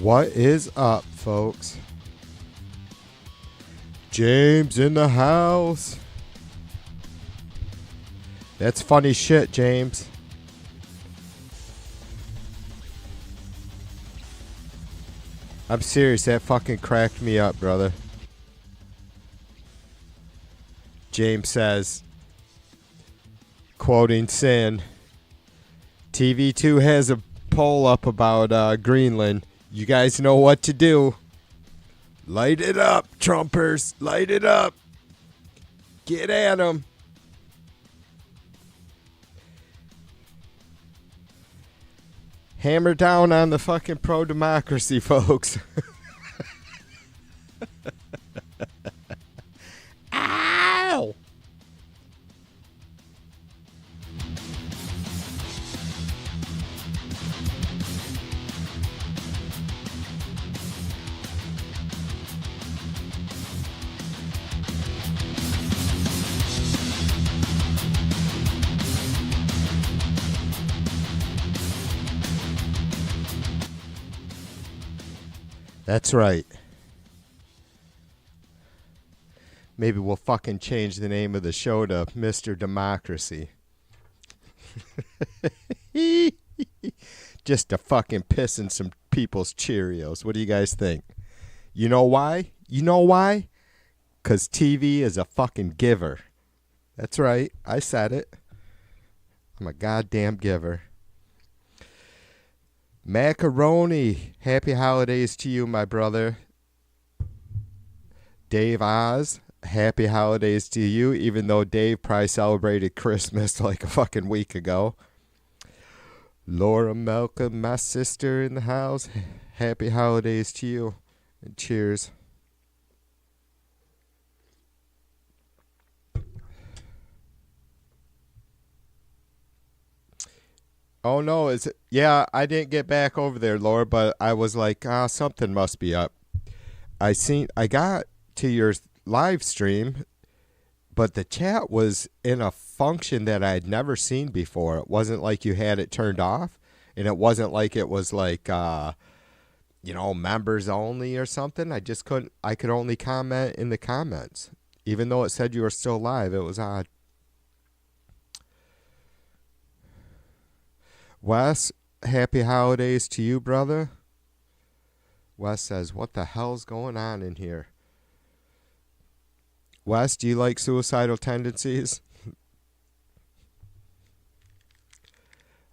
What is up, folks? James in the house. That's funny shit, James. I'm serious, that fucking cracked me up, brother. James says, quoting Sin, TV2 has a poll up about Greenland. You guys know what to do. Light it up, Trumpers. Light it up. Get at them. Hammer down on the fucking pro-democracy, folks. Ow! That's right. Maybe we'll fucking change the name of the show to Mr. Democracy. Just to fucking piss in some people's Cheerios. What do you guys think? You know why? You know why? Because TV is a fucking giver. That's right. I said it. I'm a goddamn giver. Macaroni, happy holidays to you, my brother. Dave Oz, happy holidays to you, even though Dave probably celebrated Christmas like a fucking week ago. Laura Malcolm, my sister in the house, happy holidays to you, and cheers. Oh no, is it? Yeah, I didn't get back over there, Laura, but I was like, something must be up. I got to your live stream, but the chat was in a function that I had never seen before. It wasn't like you had it turned off, and it wasn't like it was like members only or something. I could only comment in the comments. Even though it said you were still live, it was odd. Wes, happy holidays to you, brother. Wes says, what the hell's going on in here? Wes, do you like suicidal tendencies?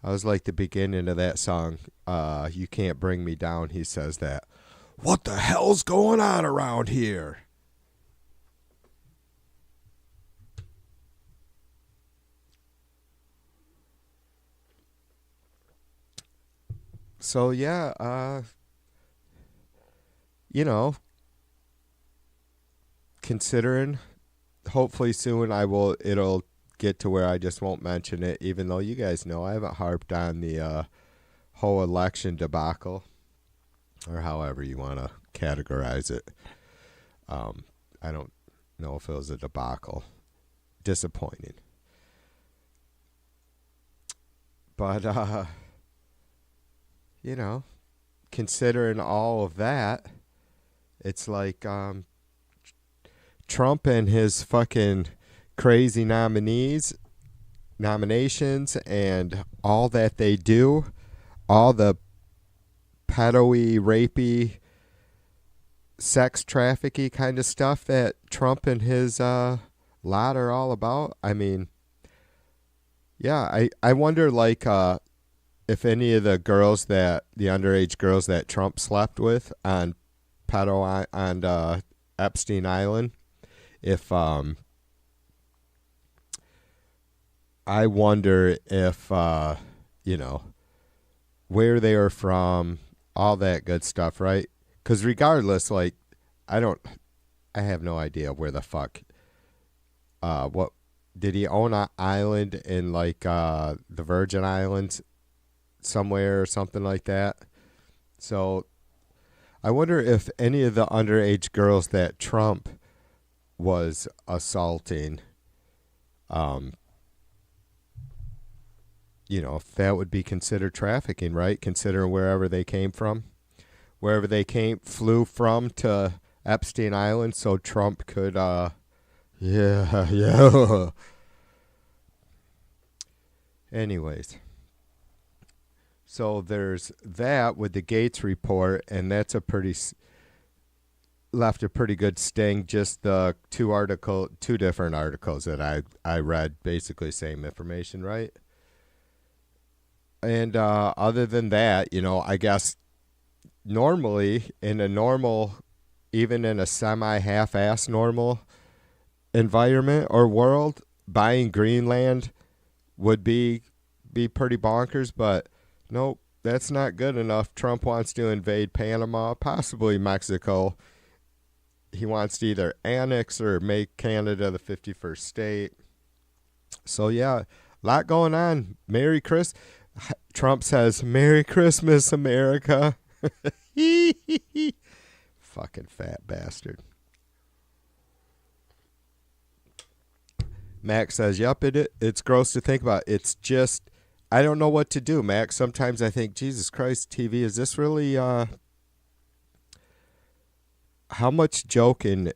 I was like the beginning of that song, You Can't Bring Me Down. He says that. What the hell's going on around here? So yeah, considering hopefully soon it'll get to where I just won't mention it, even though you guys know I haven't harped on the whole election debacle, or however you want to categorize it. I don't know if it was a debacle. Disappointing. But considering all of that, it's like Trump and his fucking crazy nominations and all that they do, all the pedo-y, rapey, sex trafficking kind of stuff that Trump and his lot are all about. I mean, yeah, I wonder if any of the underage girls that Trump slept with on Epstein Island, if I wonder if where they are from, all that good stuff, right? Because regardless, I have no idea where the fuck. What did he own an island in the Virgin Islands somewhere or something like that? So I wonder if any of the underage girls that Trump was assaulting, if that would be considered trafficking, right? Considering wherever they came from. wherever they flew from to Epstein Island so Trump could, yeah. Anyways. So there's that with the Gates report, and that's left a pretty good sting. Just the two different articles that I read, basically same information, right? And other than that, I guess normally even in a semi-half-ass normal environment or world, buying Greenland would be pretty bonkers, but nope, that's not good enough. Trump wants to invade Panama, possibly Mexico. He wants to either annex or make Canada the 51st state. So, yeah, a lot going on. Trump says, Merry Christmas, America. Fucking fat bastard. Max says, yep, it's gross to think about. It's just, I don't know what to do, Max. Sometimes I think, Jesus Christ, TV, is this really, how much joking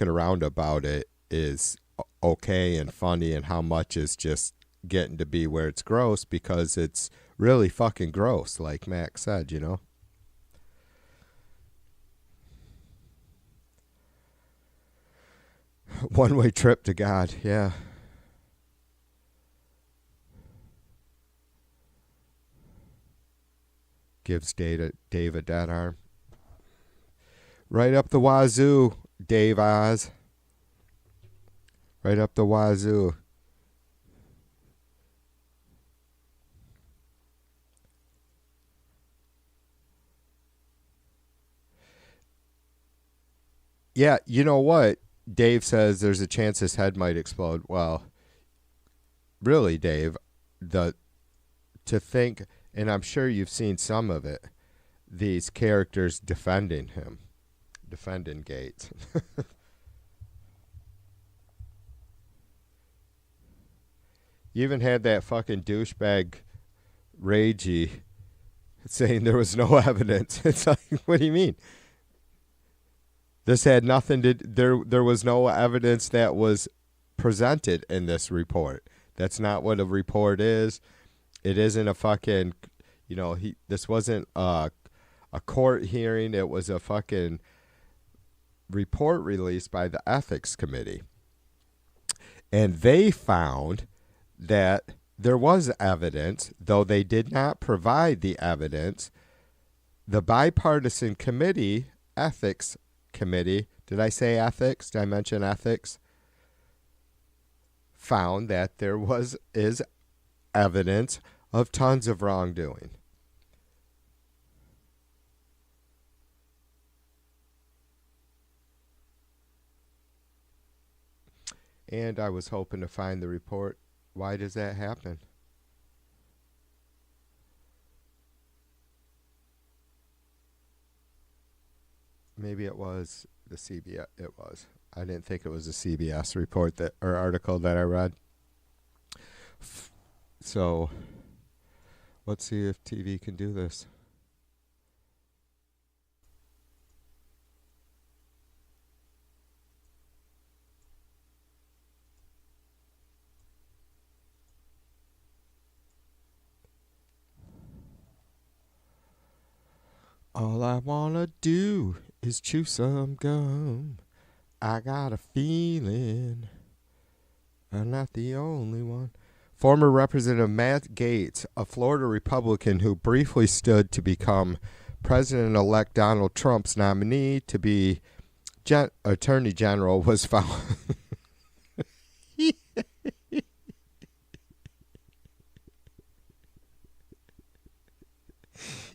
around about it is okay and funny, and how much is just getting to be where it's gross, because it's really fucking gross, like Max said, One-way trip to God, yeah. Gives Dave a dead arm. Right up the wazoo, Dave Oz. Right up the wazoo. Yeah, you know what? Dave says there's a chance his head might explode. Well, really, Dave, to think, and I'm sure you've seen some of it, these characters defending Gates. You even had that fucking douchebag Ragey saying there was no evidence. It's like, what do you mean? This had nothing to. There was no evidence that was presented in this report. That's not what a report is. It isn't a fucking. This wasn't a court hearing. It was a fucking report released by the ethics committee, and they found that there was evidence, though they did not provide the evidence. The bipartisan committee, ethics committee, did I say ethics? Did I mention ethics? Found that there is evidence of tons of wrongdoing. And I was hoping to find the report. Why does that happen? Maybe it was the CBS. It was. I didn't think it was a CBS report or article that I read. So, let's see if TV can do this. All I wanna do is chew some gum. I got a feeling I'm not the only one. Former Representative Matt Gaetz, a Florida Republican who briefly stood to become President-elect Donald Trump's nominee to be Attorney General, was found.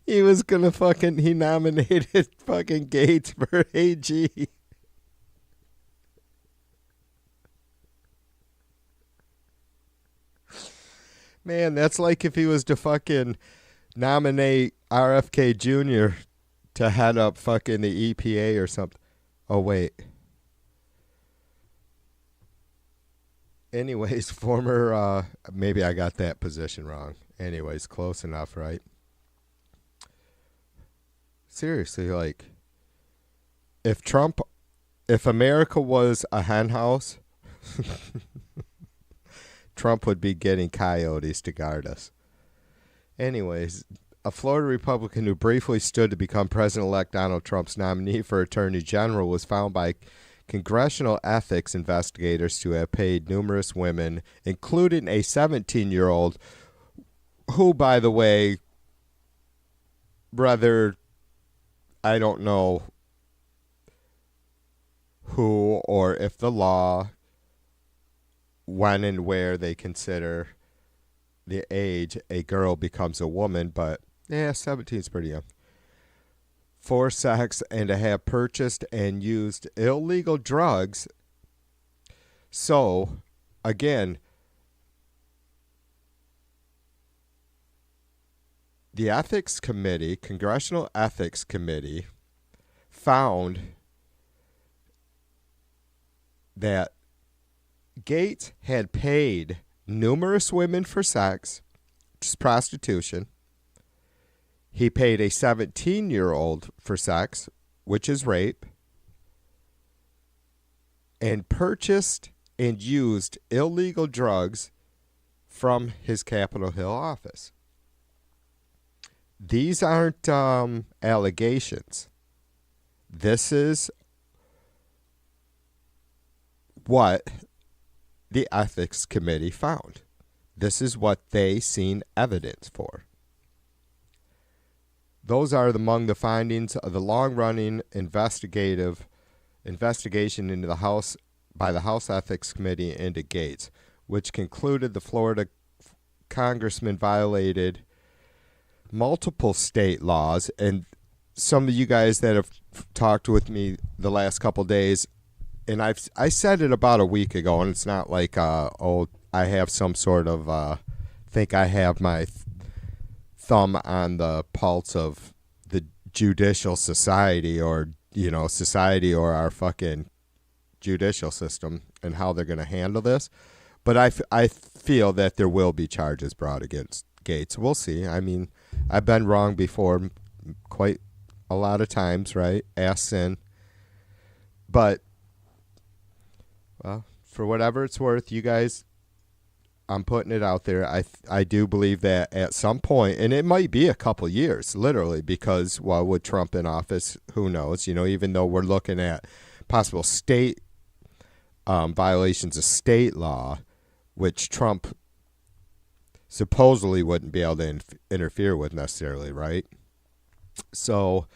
He was gonna he nominated fucking Gaetz for AG. Man, that's like if he was to fucking nominate RFK Jr. to head up fucking the EPA or something. Oh, wait. Anyways, maybe I got that position wrong. Anyways, close enough, right? Seriously, like, if America was a hen house, Trump would be getting coyotes to guard us. Anyways, a Florida Republican who briefly stood to become President-elect Donald Trump's nominee for Attorney General was found by congressional ethics investigators to have paid numerous women, including a 17-year-old, who, by the way, brother, I don't know who or if the law, when and where they consider the age a girl becomes a woman, but yeah, 17 is pretty young. For sex and to have purchased and used illegal drugs. So, again, the ethics committee, Congressional Ethics Committee, found that Gaetz had paid numerous women for sex, which is prostitution. He paid a 17-year-old for sex, which is rape, and purchased and used illegal drugs from his Capitol Hill office. These aren't allegations. This is what the Ethics Committee found. This is what they seen evidence for. Those are among the findings of the long-running investigation into the House by the House Ethics Committee into Gaetz, which concluded the Florida congressman violated multiple state laws. And some of you guys that have talked with me the last couple days, and I said it about a week ago, and it's not like I have some sort of think I have my thumb on the pulse of the judicial society or society or our fucking judicial system and how they're going to handle this. But I feel that there will be charges brought against Gaetz. We'll see. I mean, I've been wrong before quite a lot of times, right? Ass sin. But, well, for whatever it's worth, you guys, I'm putting it out there. I do believe that at some point, and it might be a couple years, literally, because, well, with Trump in office, who knows? Even though we're looking at possible state violations of state law, which Trump supposedly wouldn't be able to interfere with necessarily, right? So,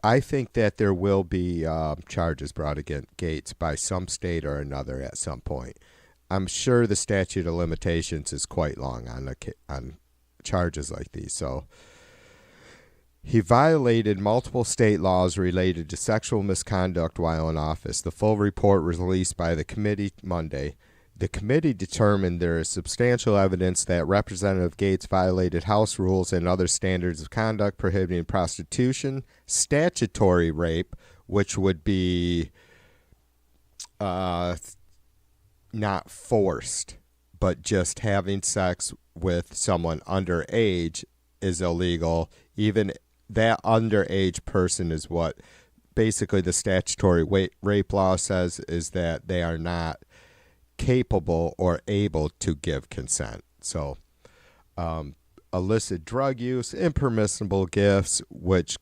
I think that there will be charges brought against Gaetz by some state or another at some point. I'm sure the statute of limitations is quite long on charges like these. So he violated multiple state laws related to sexual misconduct while in office. The full report was released by the committee Monday. The committee determined there is substantial evidence that Representative Gaetz violated House rules and other standards of conduct prohibiting prostitution, statutory rape, which would be not forced, but just having sex with someone underage is illegal. Even that underage person is what basically the statutory rape law says, is that they are not capable or able to give consent. So illicit drug use, impermissible gifts, which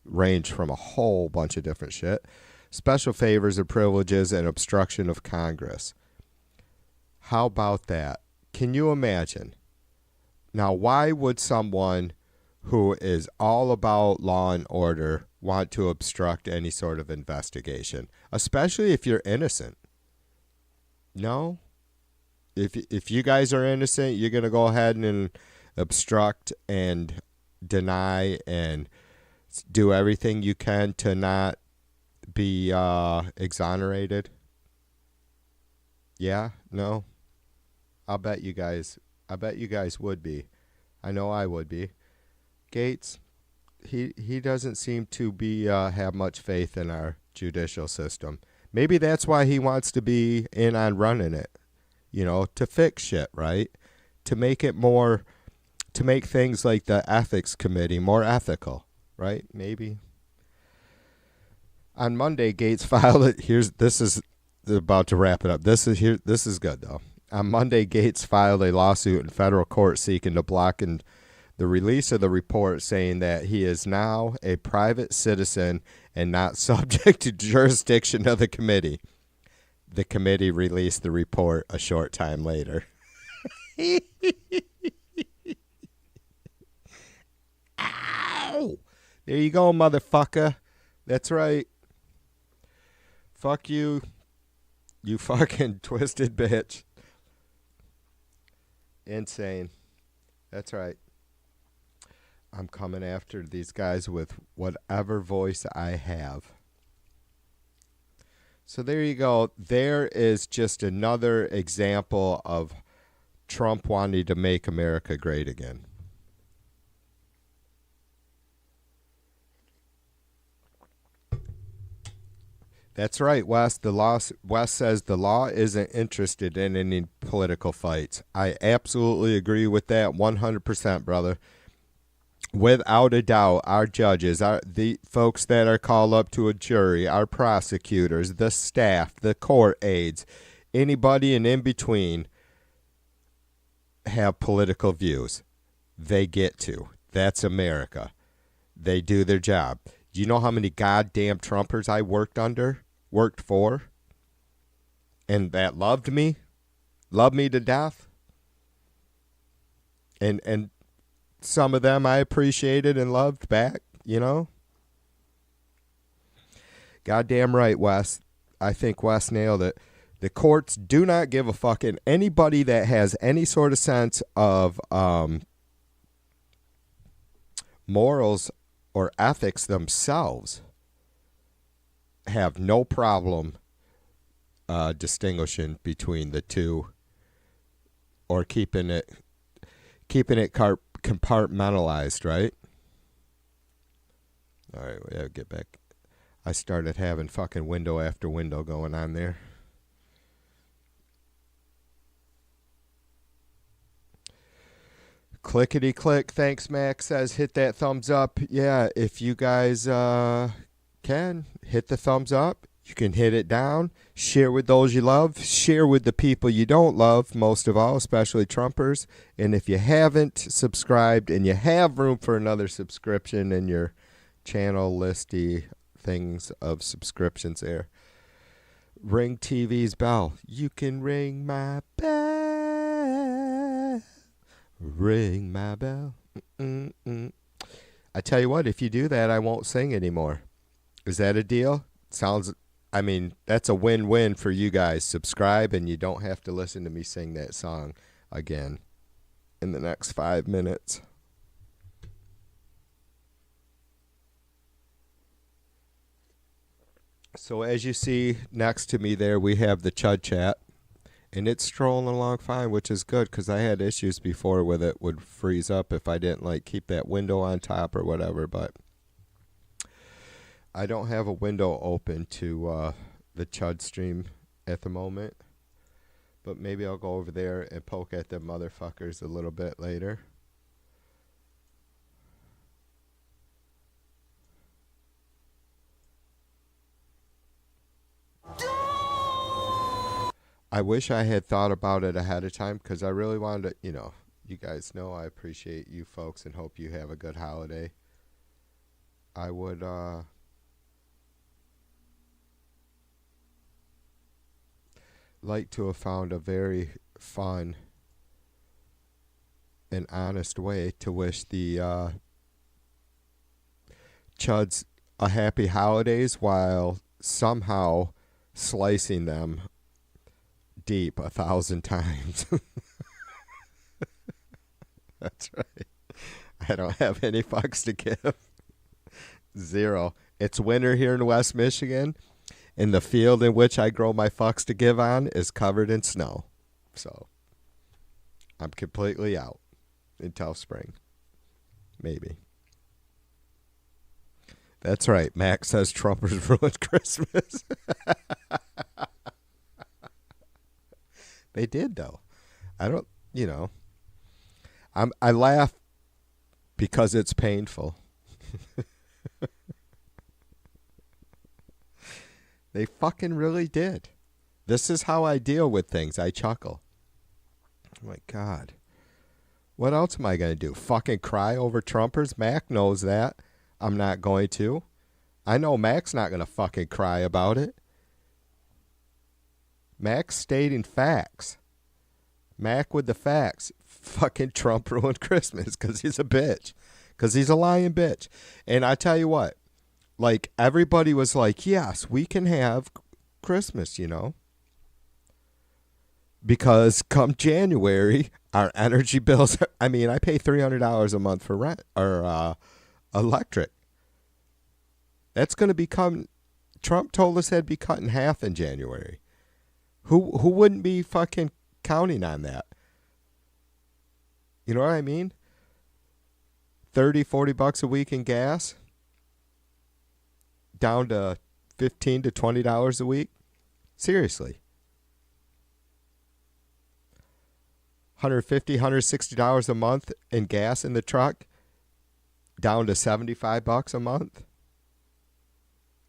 range from a whole bunch of different shit, special favors or privileges, and obstruction of Congress. How about that? Can you imagine? Now, why would someone who is all about law and order want to obstruct any sort of investigation, especially if you're innocent? No. If you guys are innocent, you're going to go ahead and obstruct and deny and do everything you can to not be exonerated. Yeah? No? I bet you guys would be. I know I would be. Gaetz, he doesn't seem to be have much faith in our judicial system. Maybe that's why he wants to be in on running it, to fix shit, right? To make it more to make things like the ethics committee more ethical, right? Maybe. On Monday, Gaetz filed it. This is about to wrap it up. This is good though. On Monday, Gaetz filed a lawsuit in federal court seeking to block the release of the report, saying that he is now a private citizen and not subject to jurisdiction of the committee. The committee released the report a short time later. Ow! There you go, motherfucker. That's right. Fuck you, you fucking twisted bitch. Insane. That's right. I'm coming after these guys with whatever voice I have. So there you go. There is just another example of Trump wanting to make America great again. That's right, Wes. Wes says the law isn't interested in any political fights. I absolutely agree with that 100%, brother. Without a doubt, our judges, the folks that are called up to a jury, our prosecutors, the staff, the court aides, anybody in between have political views. They get to. That's America. They do their job. Do you know how many goddamn Trumpers I worked for, and that loved me to death? And some of them I appreciated and loved back, you know? Goddamn right, Wes. I think Wes nailed it. The courts do not give a fuck, and anybody that has any sort of sense of morals or ethics themselves have no problem distinguishing between the two, or keeping it compartmentalized, right? All right, we gotta get back. I started having fucking window after window going on there. Clickety click. Thanks, Max says hit that thumbs up. Yeah, if you guys can hit the thumbs up, you can hit it down. Share with those you love. Share with the people you don't love, most of all, especially Trumpers. And if you haven't subscribed and you have room for another subscription in your channel listy things of subscriptions there, ring TV's bell. You can ring my bell. Ring my bell. I tell you what, if you do that, I won't sing anymore. Is that a deal? That's a win-win for you guys. Subscribe, and you don't have to listen to me sing that song again in the next 5 minutes. So as you see next to me there, we have the Chud Chat. And it's strolling along fine, which is good, because I had issues before with it would freeze up if I didn't keep that window on top or whatever. But I don't have a window open to the Chud stream at the moment. But maybe I'll go over there and poke at them motherfuckers a little bit later. I wish I had thought about it ahead of time, because I really wanted to, you guys know I appreciate you folks and hope you have a good holiday. I would like to have found a very fun and honest way to wish the Chuds a happy holidays while somehow slicing them deep 1,000 times. That's right. I don't have any fucks to give. Zero. It's winter here in West Michigan, and the field in which I grow my fucks to give on is covered in snow. So I'm completely out until spring. Maybe. That's right. Max says Trumpers ruined Christmas. They did, though. I don't, I laugh Because it's painful. They fucking really did. This is how I deal with things. I chuckle. Oh my God. What else am I going to do? Fucking cry over Trumpers? Mac knows that. I'm not going to. I know Mac's not going to fucking cry about it. Mac's stating facts. Mac with the facts. Fucking Trump ruined Christmas because he's a bitch. Because he's a lying bitch. And I tell you what. Like, everybody was like, yes, we can have Christmas, you know. Because come January, our energy bills, I mean, I pay $300 a month for rent or electric. That's going to become, Trump told us that'd be cut in half in January. Who wouldn't be fucking counting on that? You know what I mean? 30, 40 bucks a week in gas, down to $15 to $20 a week. Seriously. $150, $160 a month in gas in the truck, down to 75 bucks a month.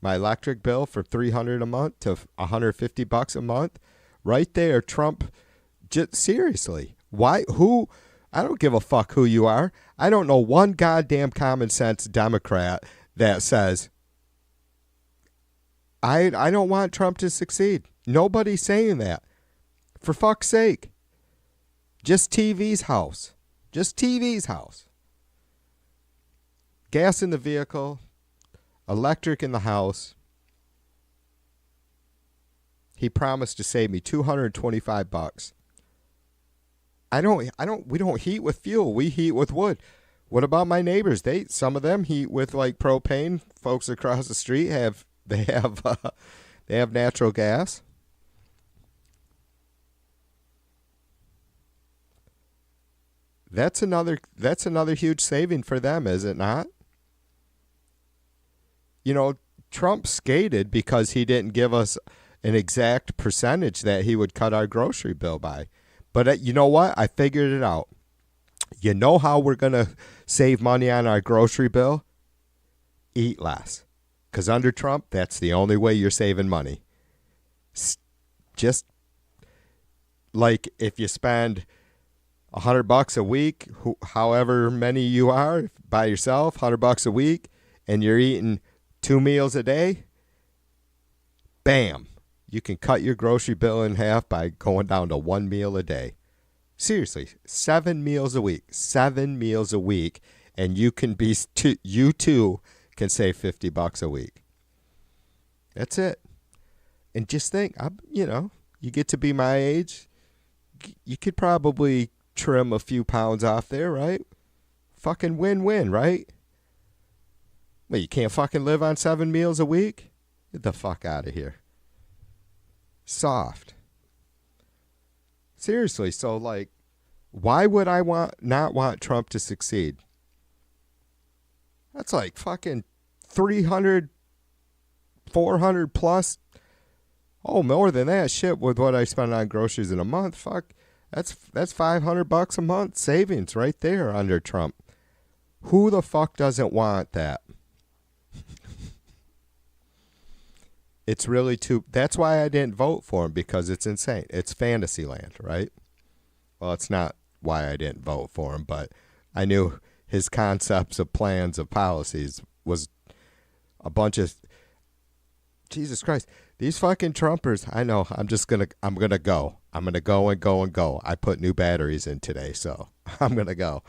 My electric bill for $300 a month to 150 bucks a month. Right there, Trump. Just seriously. Why? Who? I don't give a fuck who you are. I don't know one goddamn common sense Democrat that says, I don't want Trump to succeed. Nobody's saying that. For fuck's sake. Just TV's house. Just TV's house. Gas in the vehicle. Electric in the house. He promised to save me $225. We don't heat with fuel. We heat with wood. What about my neighbors? Some of them heat with like propane. Folks across the street have natural gas. That's another huge saving for them, is it not? You know, Trump skated because he didn't give us an exact percentage that he would cut our grocery bill by. But you know what? I figured it out. You know how we're going to save money on our grocery bill? Eat less. Because under Trump, that's the only way you're saving money. Just like if you spend $100 a week, however many you are, by yourself, $100 a week, and you're eating 2 meals a day, bam, you can cut your grocery bill in half by going down to 1 meal a day. Seriously, 7 meals a week. 7 meals a week, and you too can save $50 a week. That's it. And just think, you get to be my age, you could probably trim a few pounds off there, right? Fucking win-win, right? Well, you can't fucking live on 7 meals a week? Get the fuck out of here. Soft. Seriously, so like, why would I not want Trump to succeed? That's like fucking 300, 400 plus. Oh, more than that shit with what I spend on groceries in a month. Fuck, that's $500 a month savings right there under Trump. Who the fuck doesn't want that? It's really that's why I didn't vote for him, because it's insane. It's fantasy land, right? Well, it's not why I didn't vote for him, but I knew his concepts of plans of policies was a bunch of, Jesus Christ, these fucking Trumpers. I know, I'm going to go. I'm going to go and go and go. I put new batteries in today, so I'm going to go.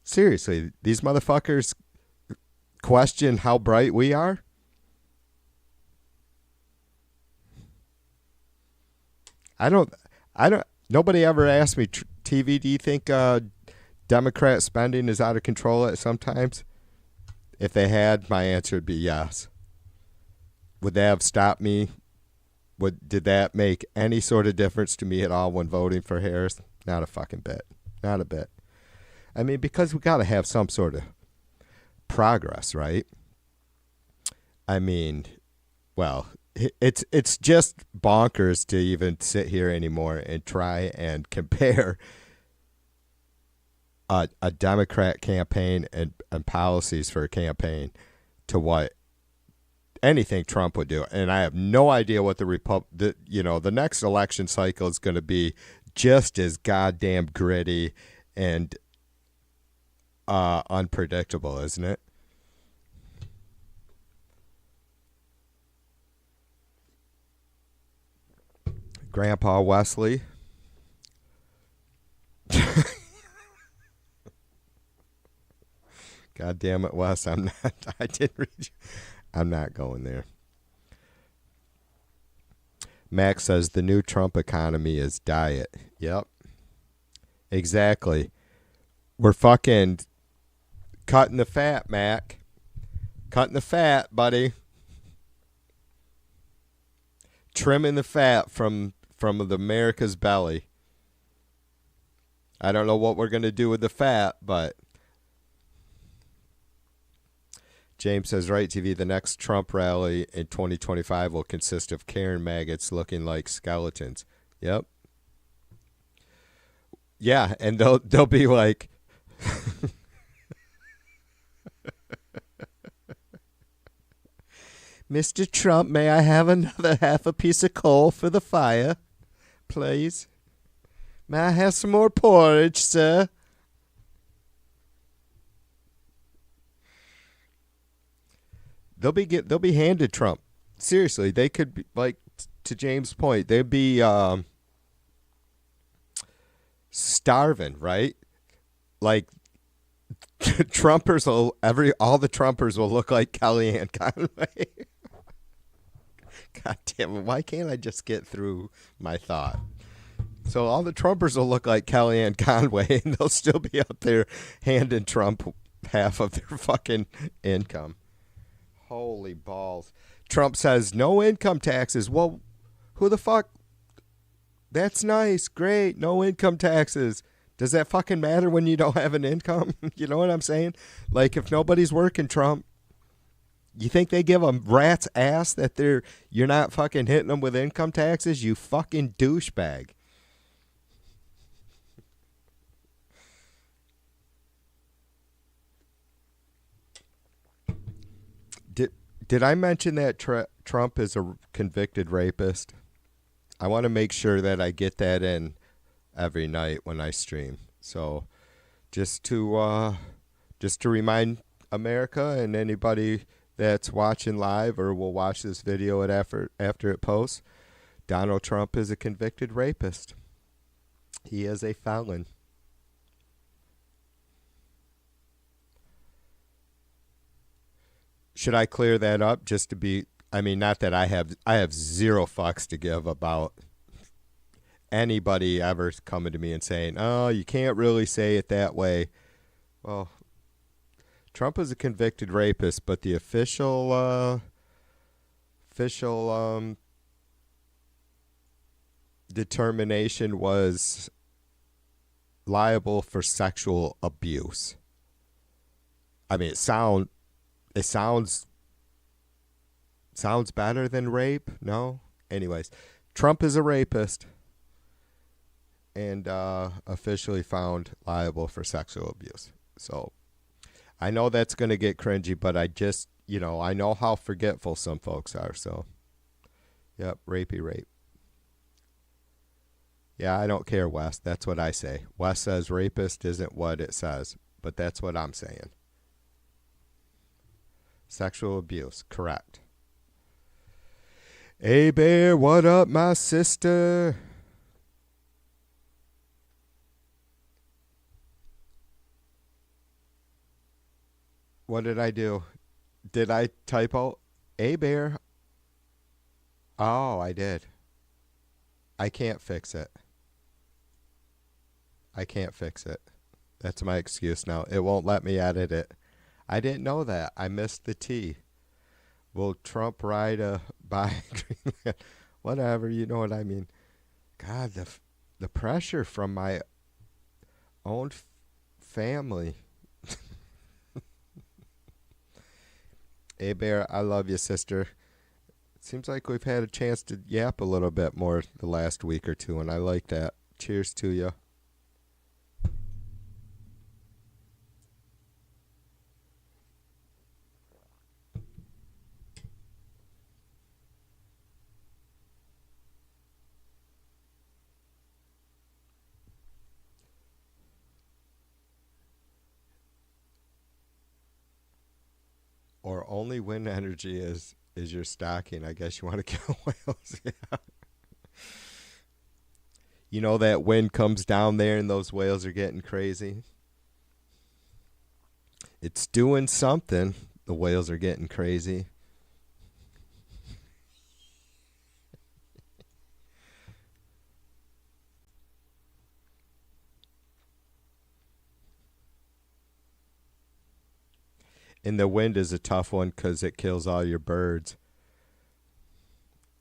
Seriously, these motherfuckers question how bright we are? Nobody ever asked me, TV, do you think Democrat spending is out of control at sometimes? If they had, my answer would be yes. Would that have stopped me? Did that make any sort of difference to me at all when voting for Harris? Not a fucking bit. Not a bit. I mean, because we got to have some sort of progress, right? I mean, well, it's just bonkers to even sit here anymore and try and compare a Democrat campaign and policies for a campaign to what anything Trump would do. And I have no idea what the next election cycle is going to be just as goddamn gritty and unpredictable, isn't it? Grandpa Wesley. God damn it, Wes. I didn't read you. I'm not going there. Max says the new Trump economy is diet. Yep. Exactly. We're fucking cutting the fat, Mac. Cutting the fat, buddy. Trimming the fat from the America's belly. I don't know what we're going to do with the fat, but James says, right, TV, the next Trump rally in 2025 will consist of Karen maggots looking like skeletons. Yep. Yeah, and they'll be like Mr. Trump, may I have another half a piece of coal for the fire, please? May I have some more porridge, sir? They'll be handed Trump. Seriously, they could be, like, to James' point, they'd be starving, right? Like Trumpers all the Trumpers will look like Kellyanne Conway. God damn it, why can't I just get through my thought? So all the Trumpers will look like Kellyanne Conway, and they'll still be up there handing Trump half of their fucking income. Holy balls. Trump says no income taxes. Well, who the fuck? That's nice. Great. No income taxes. Does that fucking matter when you don't have an income? You know what I'm saying? Like, if nobody's working, Trump, you think they give a rat's ass that you're not fucking hitting them with income taxes? You fucking douchebag. Did I mention that Trump is a convicted rapist? I want to make sure that I get that in every night when I stream. So just to remind America and anybody that's watching live or will watch this video after it posts, Donald Trump is a convicted rapist. He is a felon. Should I clear that up just to be, I mean, not that I have zero fucks to give about anybody ever coming to me and saying, oh, you can't really say it that way. Well, Trump is a convicted rapist, but the official determination was liable for sexual abuse. I mean, it sounds better than rape. No? Anyways, Trump is a rapist and officially found liable for sexual abuse. So I know that's going to get cringy, but I just, I know how forgetful some folks are. So, yep, rapey rape. Yeah, I don't care, Wes. That's what I say. Wes says rapist isn't what it says, but that's what I'm saying. Sexual abuse, correct. Hey, Bear, what up, my sister? What did I do? Did I typo? Hey, Bear. Oh, I did. I can't fix it. That's my excuse now. It won't let me edit it. I didn't know that. I missed the T. Will Trump ride by Greenland? Whatever, you know what I mean. God, the pressure from my own family. Hey, Bear, I love you, sister. Seems like we've had a chance to yap a little bit more the last week or two, and I like that. Cheers to you. Or only wind energy is your stocking. I guess you want to kill whales. Yeah. You know that wind comes down there and those whales are getting crazy. It's doing something. The whales are getting crazy. And the wind is a tough one because it kills all your birds.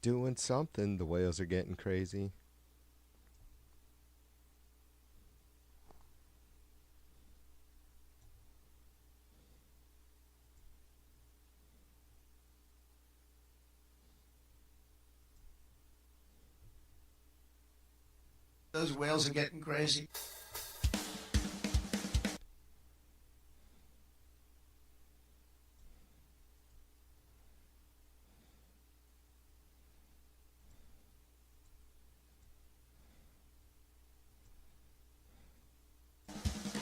Doing something. The whales are getting crazy. Those whales are getting crazy.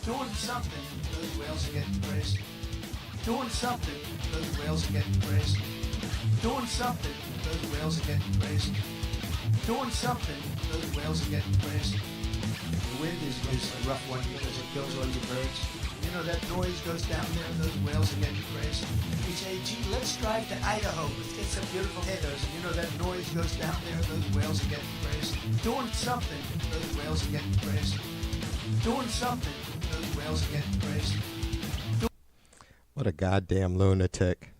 Doing something, those whales are getting crazy. Doing something, those whales are getting crazy. Doing something, those whales are getting crazy. Doing something, those whales are getting crazy. The wind is a rough one because it kills all your birds. You know that noise goes down there and those whales are getting crazy. We say, gee, let's drive to Idaho. Let's get some beautiful potatoes. You know that noise goes down there and those whales are getting crazy. Doing something, those whales are getting crazy. Doing something, those whales are getting crazy. What a goddamn lunatic.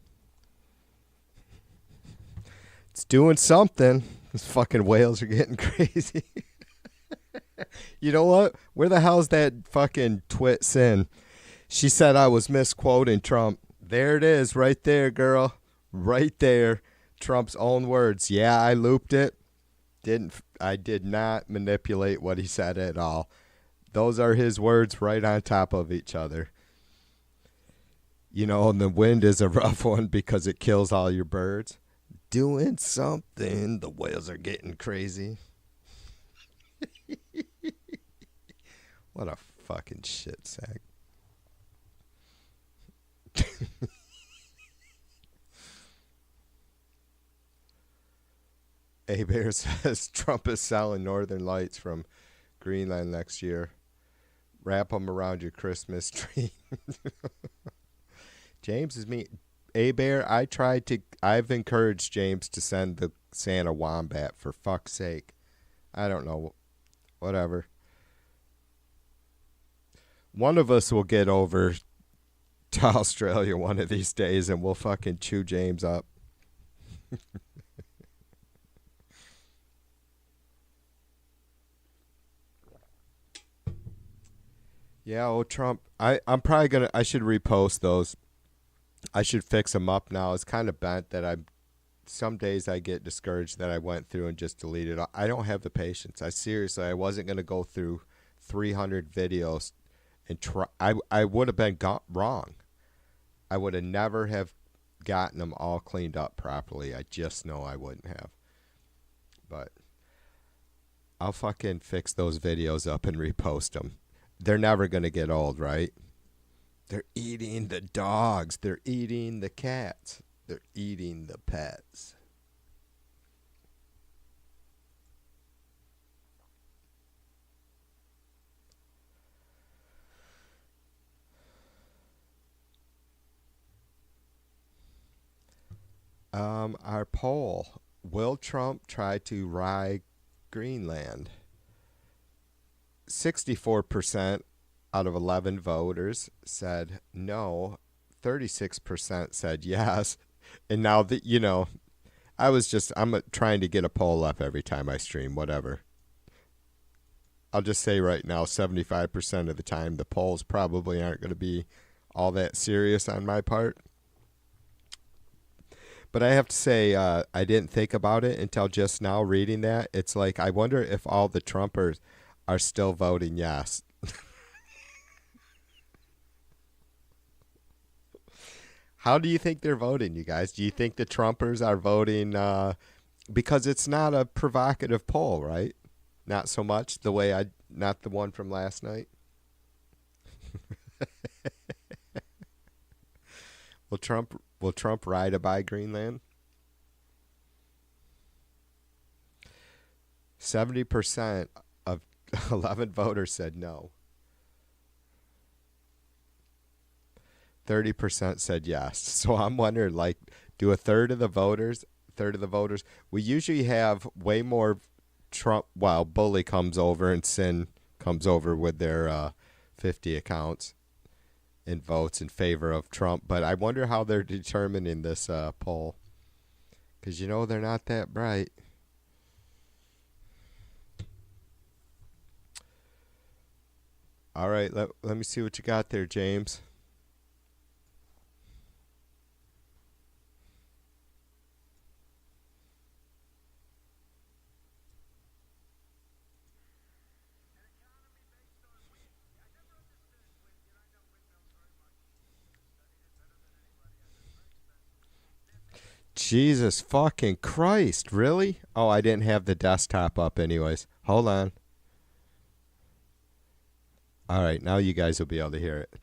It's doing something. Those fucking whales are getting crazy. You know what? Where the hell's that fucking twit sin? She said I was misquoting Trump. There it is, right there, girl. Right there. Trump's own words. Yeah, I looped it. I did not manipulate what he said at all. Those are his words right on top of each other. You know, and the wind is a rough one because it kills all your birds. Doing something. The whales are getting crazy. What a fucking shit sack. A-Bear says Trump is selling Northern Lights from Greenland next year. Wrap them around your Christmas tree. James is me. A-Bear, I've encouraged James to send the Santa Wombat, for fuck's sake. I don't know. Whatever. One of us will get over to Australia one of these days and we'll fucking chew James up. Yeah, oh Trump. I'm probably gonna. I should repost those. I should fix them up now. It's kind of bent that some days I get discouraged that I went through and just deleted. I don't have the patience. I wasn't gonna go through 300 videos and try. I would have been wrong. I would have never have gotten them all cleaned up properly. I just know I wouldn't have. But I'll fucking fix those videos up and repost them. They're never going to get old, right? They're eating the dogs. They're eating the cats. They're eating the pets. Our poll. Will Trump try to ride Greenland? 64% out of 11 voters said no. 36% said yes. And now that, I'm trying to get a poll up every time I stream, whatever. I'll just say right now, 75% of the time, the polls probably aren't going to be all that serious on my part. But I have to say, I didn't think about it until just now reading that. It's like, I wonder if all the Trumpers are still voting yes. How do you think they're voting, you guys? Do you think the Trumpers are voting because it's not a provocative poll, right? Not so much not the one from last night. Will Will Trump ride to buy Greenland? 70% of 11 voters said no. 30% said yes. So I'm wondering, like, do a third of the voters, we usually have way more Trump, while Bully comes over and Sin comes over with their 50 accounts and votes in favor of Trump. But I wonder how they're determining this poll. Because, you know, they're not that bright. All right, let me see what you got there, James. Jesus fucking Christ, really? Oh, I didn't have the desktop up anyways. Hold on. All right, now you guys will be able to hear it.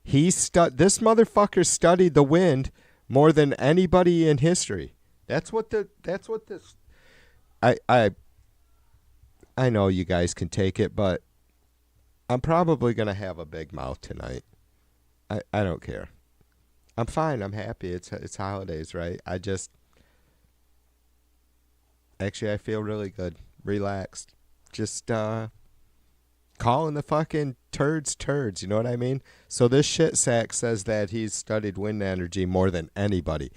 This motherfucker studied the wind more than anybody in history. That's what this I know you guys can take it, but I'm probably going to have a big mouth tonight. I don't care. I'm fine. I'm happy. It's holidays, right? Actually, I feel really good. Relaxed. Just calling the fucking turds, you know what I mean? So this shit sack says that he's studied wind energy more than anybody.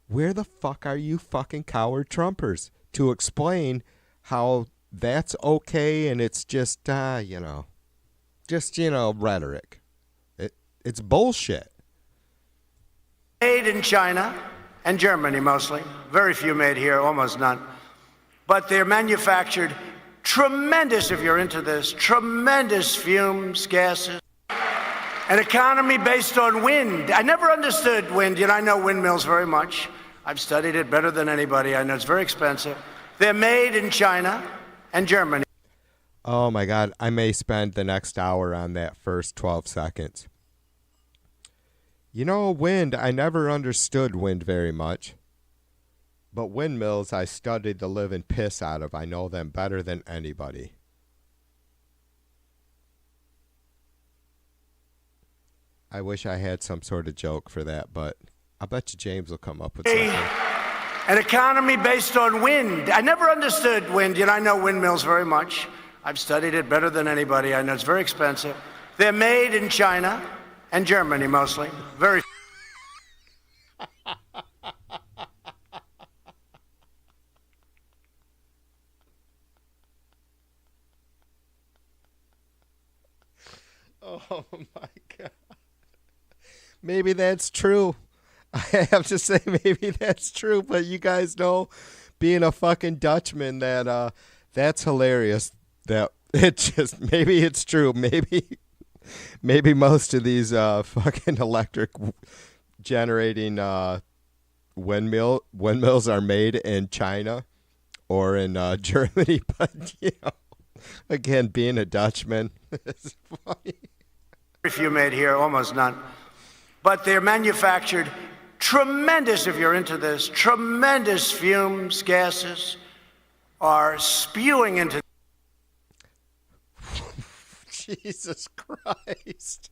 Where the fuck are you fucking coward Trumpers to explain how that's okay and it's just, rhetoric? It's bullshit. Made in China and Germany mostly. Very few made here, almost none. But they're manufactured tremendous, if you're into this, tremendous fumes, gases. An economy based on wind. I never understood wind. You know, I know windmills very much. I've studied it better than anybody. I know it's very expensive. They're made in China and Germany. Oh my God, I may spend the next hour on that first 12 seconds. You know, wind, I never understood wind very much. But windmills, I studied the living piss out of. I know them better than anybody. I wish I had some sort of joke for that, but I bet you James will come up with something. An economy based on wind. I never understood wind. You know, I know windmills very much. I've studied it better than anybody. I know it's very expensive. They're made in China and Germany mostly. Very. Oh my God. Maybe that's true. I have to say maybe that's true, but you guys know, being a fucking Dutchman, that that's hilarious. That it just, maybe it's true. Maybe most of these fucking electric generating windmills are made in China or in Germany, but you know, again, being a Dutchman, it's funny. Very few made here, almost none. But they're manufactured tremendous, if you're into this, tremendous fumes, gases are spewing into. Jesus Christ.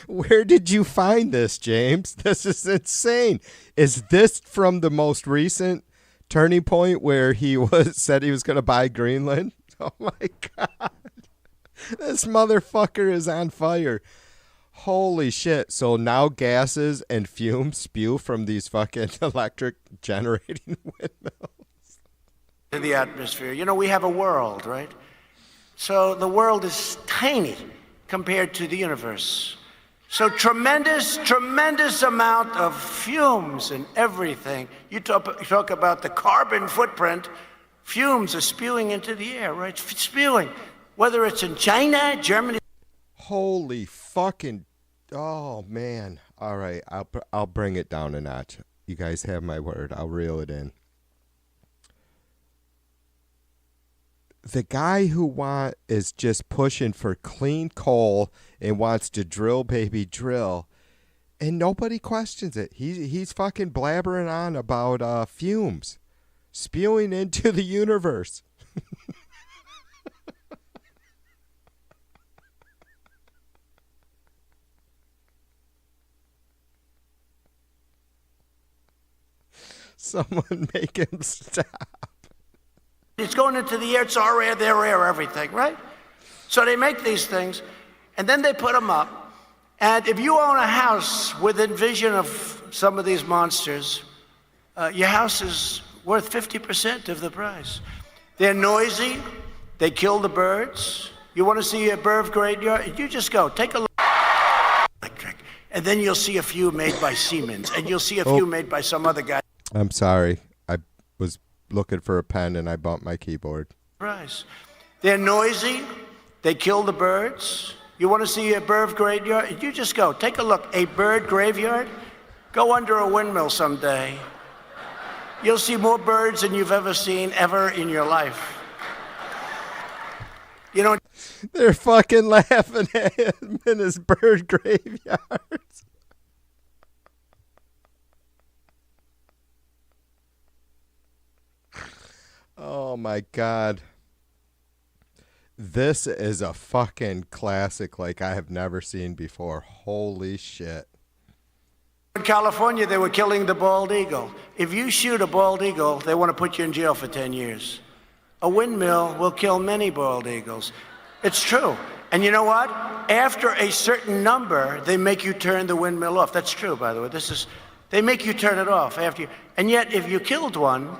Where did you find this, James? This is insane. Is this from the most recent turning point where he said he was going to buy Greenland? Oh my God. This motherfucker is on fire. Holy shit. So now gases and fumes spew from these fucking electric generating windmills. In the atmosphere. You know, we have a world, right? So the world is tiny compared to the universe. So tremendous amount of fumes and everything. You talk about the carbon footprint. Fumes are spewing into the air, right? Spewing. Whether it's in China, Germany. Holy fucking, oh man. All right, I'll bring it down a notch. You guys have my word. I'll reel it in. The guy who is just pushing for clean coal and wants to drill, baby, drill, And nobody questions it. He's fucking blabbering on about fumes spewing into the universe. Someone make him stop. It's going into the air, it's our air, their air, everything, right? So they make these things, and then they put them up. And if you own a house within vision of some of these monsters, your house is worth 50% of the price. They're noisy, they kill the birds. You want to see a bird graveyard? You just go, take a look. Electric. And then you'll see a few made by Siemens, and you'll see a few made by some other guy. I'm sorry. I was looking for a pen and I bumped my keyboard. Price. They're noisy, they kill the birds. You want to see a bird graveyard? You just go, take a look. A bird graveyard? Go under a windmill someday. You'll see more birds than you've ever seen ever in your life. You know, they're fucking laughing at him in his bird graveyards. Oh my God. This is a fucking classic like I have never seen before. Holy shit. in California, they were killing the bald eagle. If you shoot a bald eagle, they want to put you in jail for 10 years. A windmill will kill many bald eagles. It's true. And you know what? After a certain number, they make you turn the windmill off. That's true, by the way. They make you turn it off after you. And yet, if you killed one,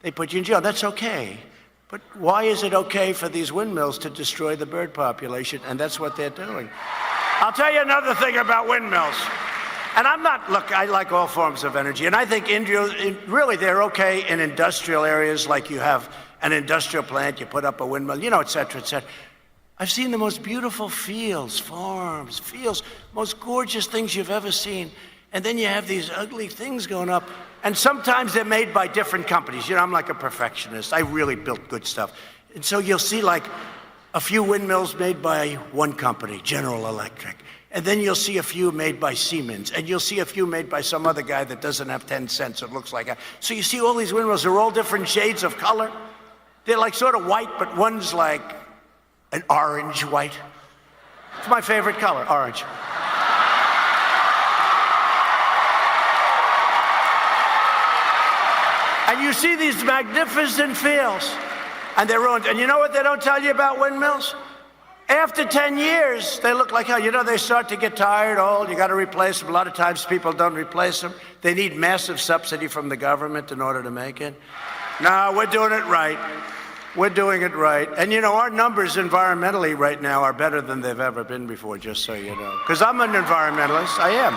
they put you in jail. That's okay. But why is it okay for these windmills to destroy the bird population? And that's what they're doing. I'll tell you another thing about windmills. And look, I like all forms of energy. And I think really they're okay in industrial areas, like you have an industrial plant, you put up a windmill, et cetera, et cetera. I've seen the most beautiful fields, farms, most gorgeous things you've ever seen. And then you have these ugly things going up. And sometimes they're made by different companies. I'm like a perfectionist. I really built good stuff. And so you'll see like a few windmills made by one company, General Electric. And then you'll see a few made by Siemens. And you'll see a few made by some other guy that doesn't have 10 cents. It looks like So you see all these windmills. They're all different shades of color. They're like sort of white, but one's like an orange white. It's my favorite color, orange. And you see these magnificent fields, and they're ruined. And you know what they don't tell you about windmills? After 10 years, they look like hell. They start to get tired, old. You got to replace them. A lot of times people don't replace them. They need massive subsidy from the government in order to make it. No, we're doing it right. We're doing it right. And our numbers environmentally right now are better than they've ever been before, just so you know. Because I'm an environmentalist. I am.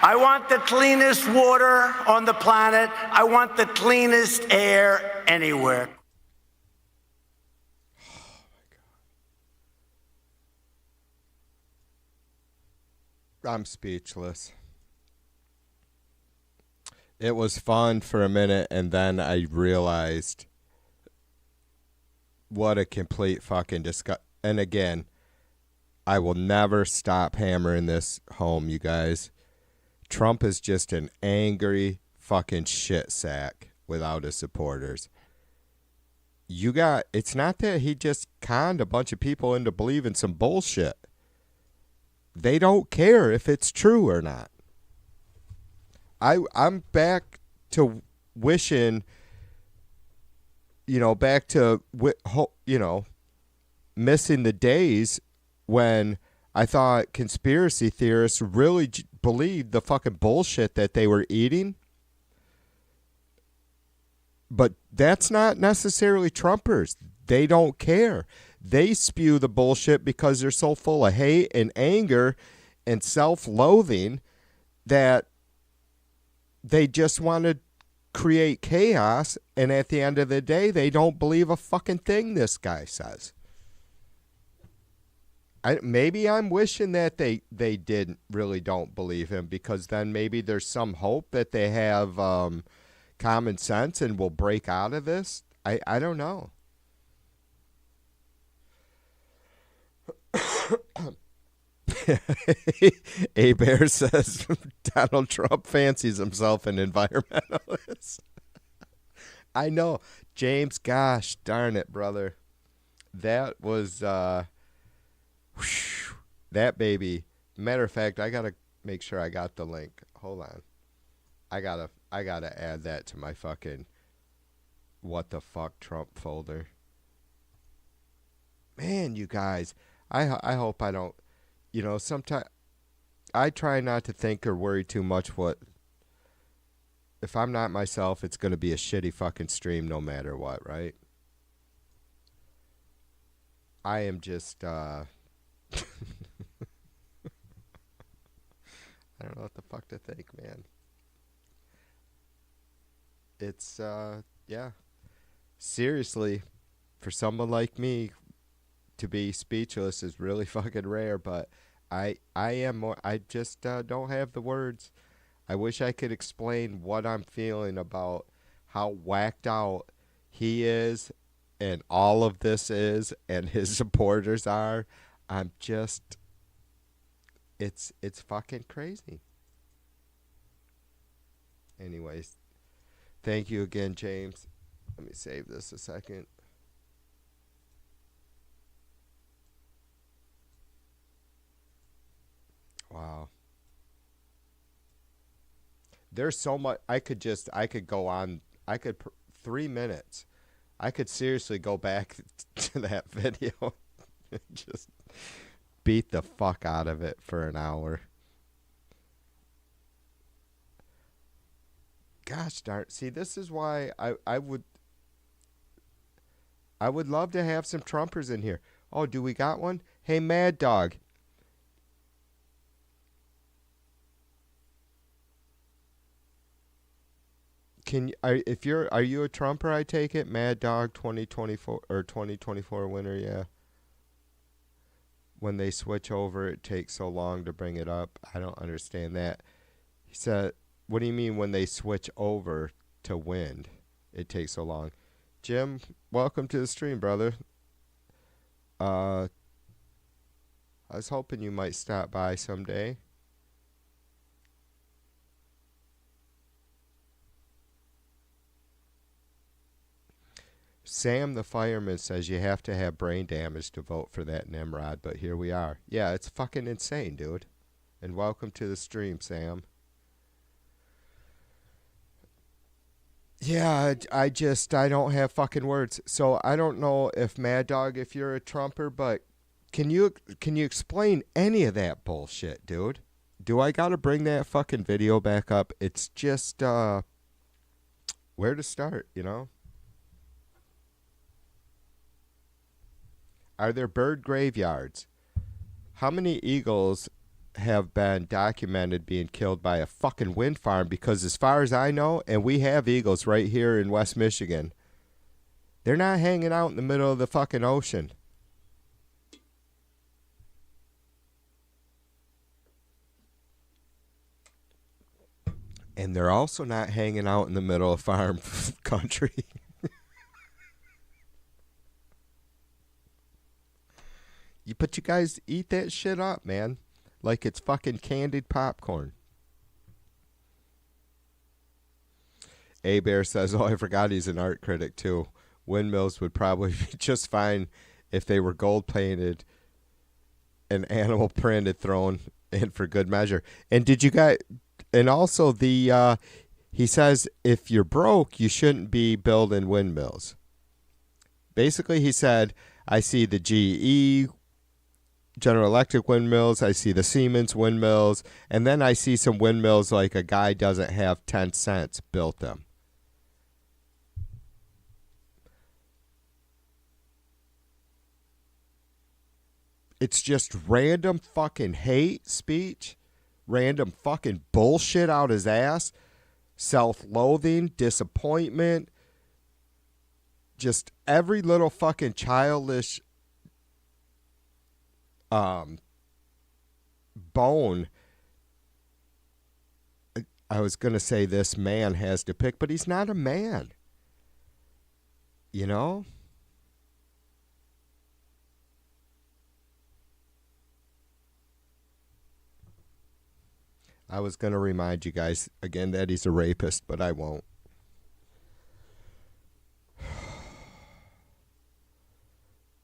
I want the cleanest water on the planet. I want the cleanest air anywhere. I'm speechless. It was fun for a minute, and then I realized what a complete fucking disgust. And again, I will never stop hammering this home, you guys. Trump is just an angry fucking shit sack without his supporters. It's not that he just conned a bunch of people into believing some bullshit. They don't care if it's true or not. I'm back to wishing, missing the days when I thought conspiracy theorists really believed the fucking bullshit that they were eating. But that's not necessarily Trumpers. They don't care. They spew the bullshit because they're so full of hate and anger and self-loathing that they just want to create chaos. And at the end of the day, they don't believe a fucking thing this guy says. Maybe I'm wishing that they don't believe him, because then maybe there's some hope that they have common sense and will break out of this. I don't know. A Bear says Donald Trump fancies himself an environmentalist. I know. James, gosh darn it, brother. That was whew, that baby. Matter of fact, I gotta make sure I got the link. Hold on. I gotta add that to my fucking what the fuck Trump folder. Man, you guys, I hope I don't. Sometimes I try not to think or worry too much. What if I'm not myself? It's gonna be a shitty fucking stream, no matter what, right? I am just. I don't know what the fuck to think, man. It's yeah. Seriously, for someone like me to be speechless is really fucking rare, but I am more I just don't have the words. I wish I could explain what I'm feeling about how whacked out he is and all of this is and his supporters are. I'm just it's fucking crazy. Anyways, thank you again, James. Let me save this a second. Wow. There's so much I could go on. 3 minutes. I could seriously go back to that video and just beat the fuck out of it for an hour. Gosh darn. See, this is why I would love to have some Trumpers in here. Oh, do we got one? Hey, Mad Dog. Are you a Trumper? I take it, Mad Dog 2024 or 2024 winner. Yeah. When they switch over, it takes so long to bring it up. I don't understand that. He said, "What do you mean when they switch over to wind? It takes so long." Jim, welcome to the stream, brother. Uh, I was hoping you might stop by someday. Sam the fireman says you have to have brain damage to vote for that Nimrod, but here we are. Yeah, it's fucking insane, dude. And welcome to the stream, Sam. Yeah, I don't have fucking words. So I don't know if Mad Dog, if you're a Trumper, but can you explain any of that bullshit, dude? Do I gotta bring that fucking video back up? It's just where to start, you know? Are there bird graveyards? How many eagles have been documented being killed by a fucking wind farm? Because as far as I know, and we have eagles right here in West Michigan, they're not hanging out in the middle of the fucking ocean. And they're also not hanging out in the middle of farm country. But you guys eat that shit up, man. Like it's fucking candied popcorn. A Bear says, "Oh, I forgot he's an art critic too. Windmills would probably be just fine if they were gold painted and animal printed thrown in for good measure." And did you guys? And also he says if you're broke, you shouldn't be building windmills. Basically, he said, I see the GE General Electric windmills, I see the Siemens windmills, and then I see some windmills like a guy doesn't have 10 cents built them. It's just random fucking hate speech, random fucking bullshit out his ass, self-loathing, disappointment, just every little fucking childish bone. I was going to say this man has to pick, but he's not a man. You know? I was going to remind you guys again that he's a rapist, but I won't.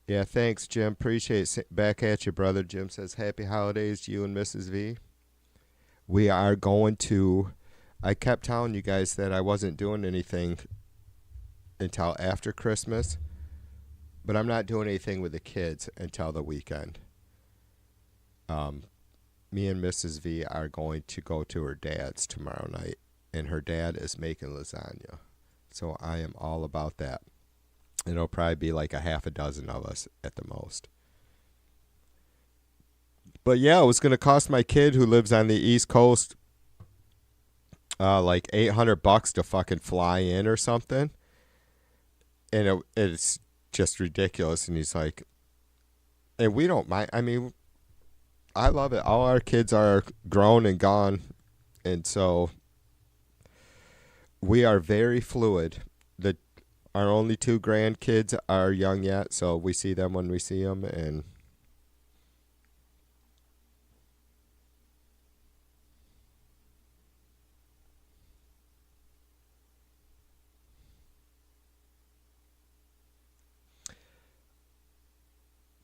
Yeah, thanks, Jim. Appreciate it. Back at you, brother. Jim says, happy holidays to you and Mrs. V. We are going to... I kept telling you guys that I wasn't doing anything until after Christmas, but I'm not doing anything with the kids until the weekend. Me and Mrs. V are going to go to her dad's tomorrow night, and her dad is making lasagna. So I am all about that. It'll probably be like a half a dozen of us at the most. But yeah, it was going to cost my kid who lives on the East Coast like $800 to fucking fly in or something. And it's just ridiculous. And he's like, and we don't mind. I mean, I love it. All our kids are grown and gone. And so we are very fluid. Our only two grandkids are young yet, so we see them when we see them. And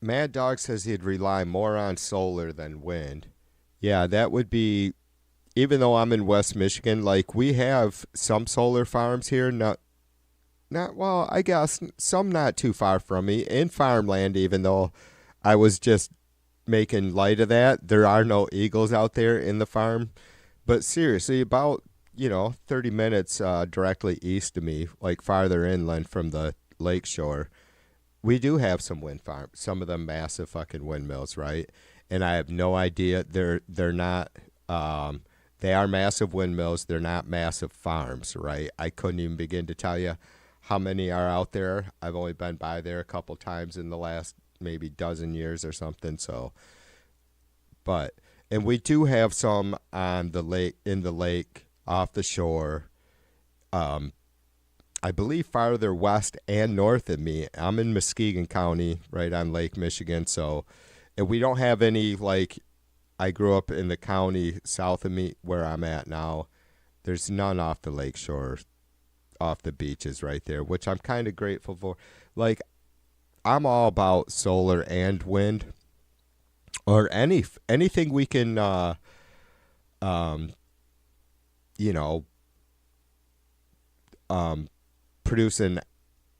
Mad Dog says he'd rely more on solar than wind. Yeah, that would be, even though I'm in West Michigan, like we have some solar farms here, not well, I guess some not too far from me in farmland, even though I was just making light of that. There are no eagles out there in the farm. But seriously, about, 30 minutes directly east of me, like farther inland from the lakeshore, we do have some wind farms, some of them massive fucking windmills, right? And I have no idea. They're not, they are massive windmills. They're not massive farms, right? I couldn't even begin to tell you how many are out there. I've only been by there a couple times in the last maybe dozen years or something. So, and we do have some on the lake, in the lake, off the shore. I believe farther west and north of me. I'm in Muskegon County, right on Lake Michigan. So, and we don't have any, like, I grew up in the county south of me where I'm at now. There's none off the lake shore, off the beaches right there, which I'm kind of grateful for. Like, I'm all about solar and wind, or anything we can, producing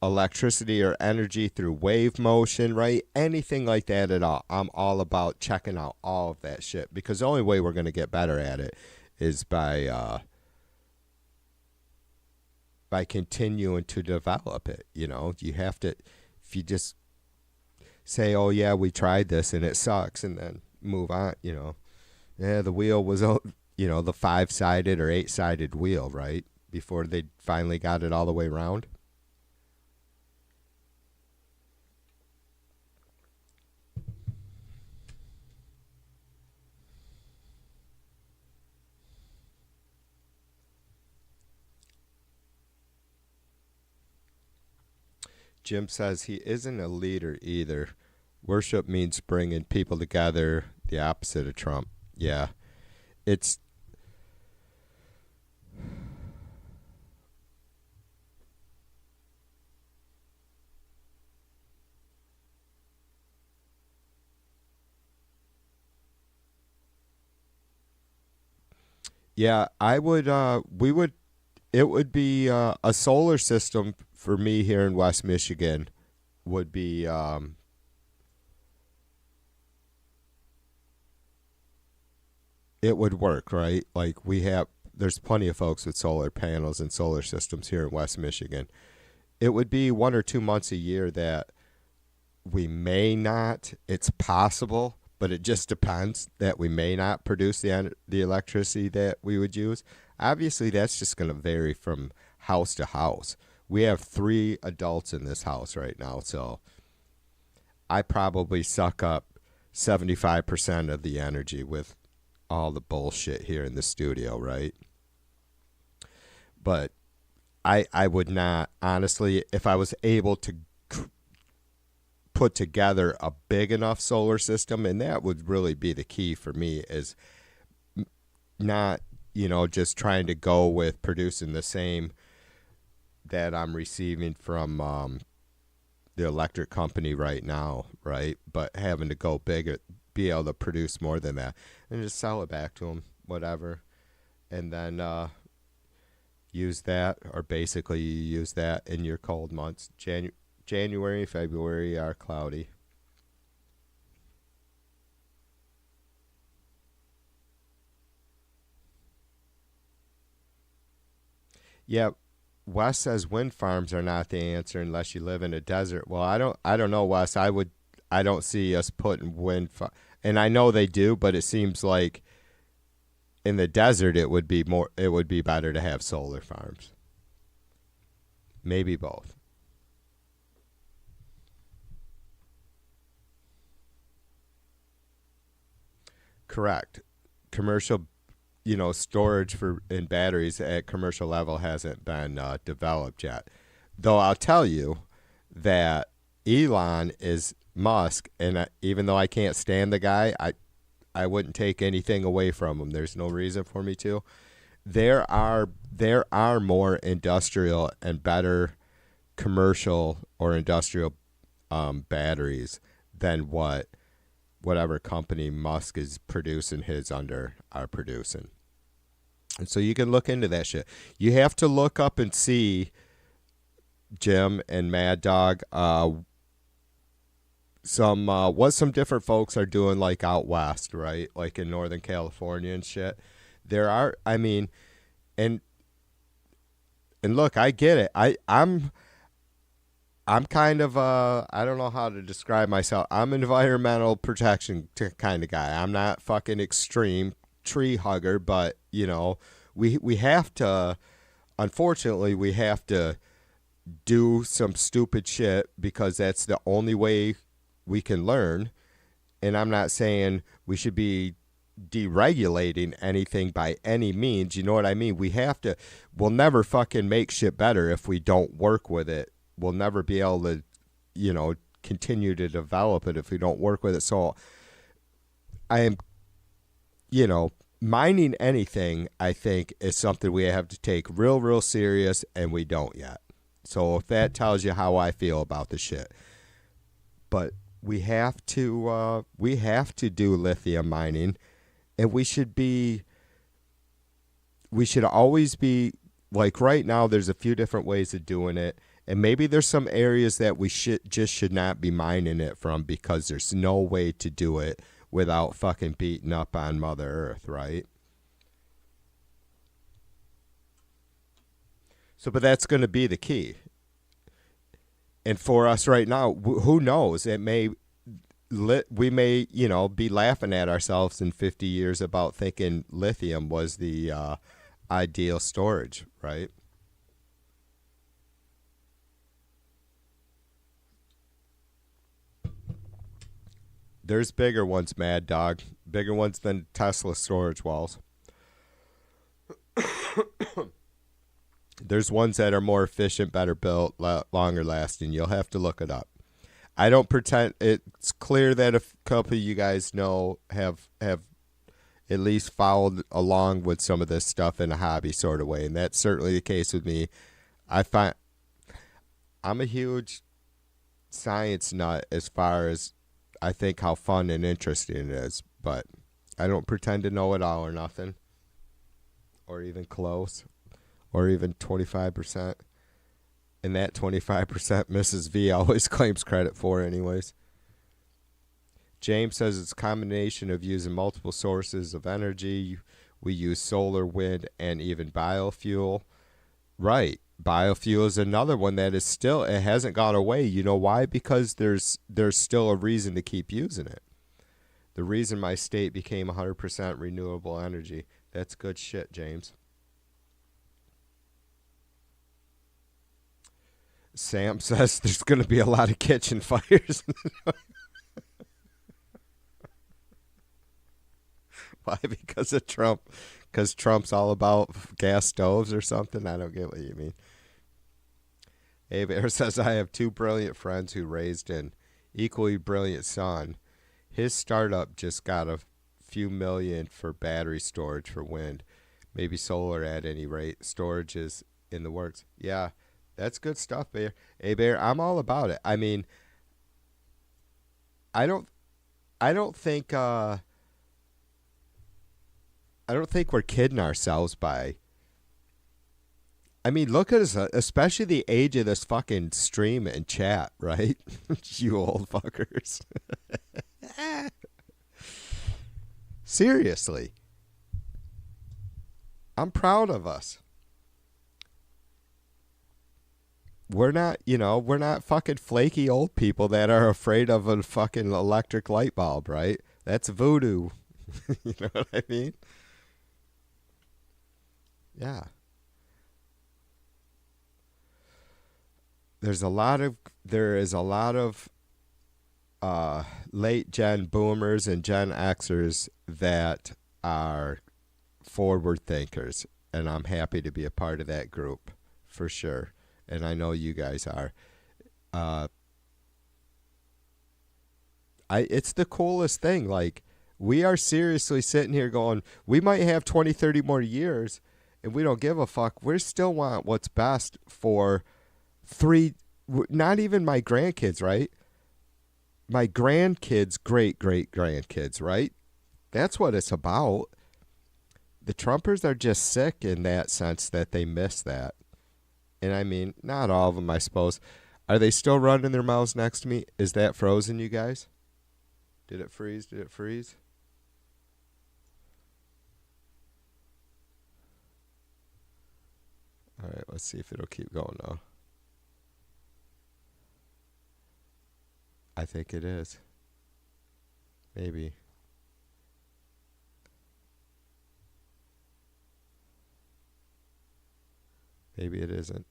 electricity or energy through wave motion, right? Anything like that at all. I'm all about checking out all of that shit, because the only way we're going to get better at it is by continuing to develop it. You have to, if you just say, oh yeah, we tried this and it sucks, and then move on, yeah, the wheel was, the 5-sided or 8-sided wheel, right? Before they finally got it all the way around. Jim says he isn't a leader either. Worship means bringing people together, the opposite of Trump. Yeah. It's... Yeah, I would, it would be a solar system for me here in West Michigan would be, it would work, right? Like there's plenty of folks with solar panels and solar systems here in West Michigan. It would be 1 or 2 months a year that we may not, it's possible, but it just depends that we may not produce the electricity that we would use. Obviously, that's just going to vary from house to house. We have 3 adults in this house right now, so I probably suck up 75% of the energy with all the bullshit here in the studio, right? But I would not, honestly, if I was able to put together a big enough solar system, and that would really be the key for me, is not, just trying to go with producing the same that I'm receiving from the electric company right now, right? But having to go bigger, be able to produce more than that, and just sell it back to them, whatever, and then use that, or basically you use that in your cold months. January, February are cloudy. Yeah, Wes says wind farms are not the answer unless you live in a desert. Well, I don't know, Wes. I don't see us putting and I know they do, but it seems like in the desert it would be better to have solar farms. Maybe both. Correct. Commercial, storage for in batteries at commercial level hasn't been developed yet. Though I'll tell you that Elon is Musk, and even though I can't stand the guy, I wouldn't take anything away from him. There's no reason for me to. There are more industrial and better commercial or industrial batteries than whatever company Musk is producing his under are producing. And so you can look into that shit. You have to look up and see, Jim and Mad Dog, what some different folks are doing, like out west, right? Like in Northern California and shit. There are, I mean, and look, I get it. I'm kind of I don't know how to describe myself. I'm an environmental protection kind of guy. I'm not fucking extreme tree hugger, but we have to, unfortunately, we have to do some stupid shit because that's the only way we can learn. And I'm not saying we should be deregulating anything by any means. You know what I mean? We'll never fucking make shit better if we don't work with it. We'll never be able to, continue to develop it if we don't work with it. So I am, mining anything, I think, is something we have to take real, real serious, and we don't yet. So if that tells you how I feel about the shit. But we have to do lithium mining, and we should always be, like, right now there's a few different ways of doing it, and maybe there's some areas that we should not be mining it from because there's no way to do it without fucking beating up on Mother Earth, right? So, but that's going to be the key. And for us right now, who knows? We may, be laughing at ourselves in 50 years about thinking lithium was the ideal storage, right? There's bigger ones, Mad Dog. Bigger ones than Tesla storage walls. There's ones that are more efficient, better built, longer lasting. You'll have to look it up. I don't pretend. It's clear that a couple of you guys have at least followed along with some of this stuff in a hobby sort of way, and that's certainly the case with me. I find I'm a huge science nut as far as I think how fun and interesting it is, but I don't pretend to know it all or nothing, or even close, or even 25%. And that 25% Mrs. V always claims credit for anyways. James says it's a combination of using multiple sources of energy. We use solar, wind, and even biofuel. Right. Biofuel is another one that is still, it hasn't gone away. You know why? Because there's still a reason to keep using it. The reason my state became 100% renewable energy. That's good shit, James. Sam says there's going to be a lot of kitchen fires. Why? Because of Trump. Because Trump's all about gas stoves or something? I don't get what you mean. Abe Air says, I have two brilliant friends who raised an equally brilliant son. His startup just got a few million for battery storage for wind. Maybe solar at any rate. Storage is in the works. Yeah, that's good stuff, Bear. Hey, Bear, I'm all about it. I mean, I don't, I don't think, uh, I don't think we're kidding ourselves by. I mean, look at us, especially the age of this fucking stream and chat, right? You old fuckers. Seriously. I'm proud of us. We're not fucking flaky old people that are afraid of a fucking electric light bulb, right? That's voodoo. You know what I mean? Yeah. There is a lot of late gen boomers and Gen Xers that are forward thinkers, and I'm happy to be a part of that group for sure. And I know you guys are. Uh, it's the coolest thing. Like, we are seriously sitting here going, we might have 20, 30 more years, and we don't give a fuck. We still want what's best for not even my grandkids, right? My grandkids, great grandkids, right? That's what it's about. The Trumpers are just sick in that sense that they miss that. And I mean, not all of them, I suppose. Are they still running their mouths next to me? Is that frozen, you guys? Did it freeze? Did it freeze? All right, let's see if it'll keep going now. I think it is. Maybe. Maybe it isn't.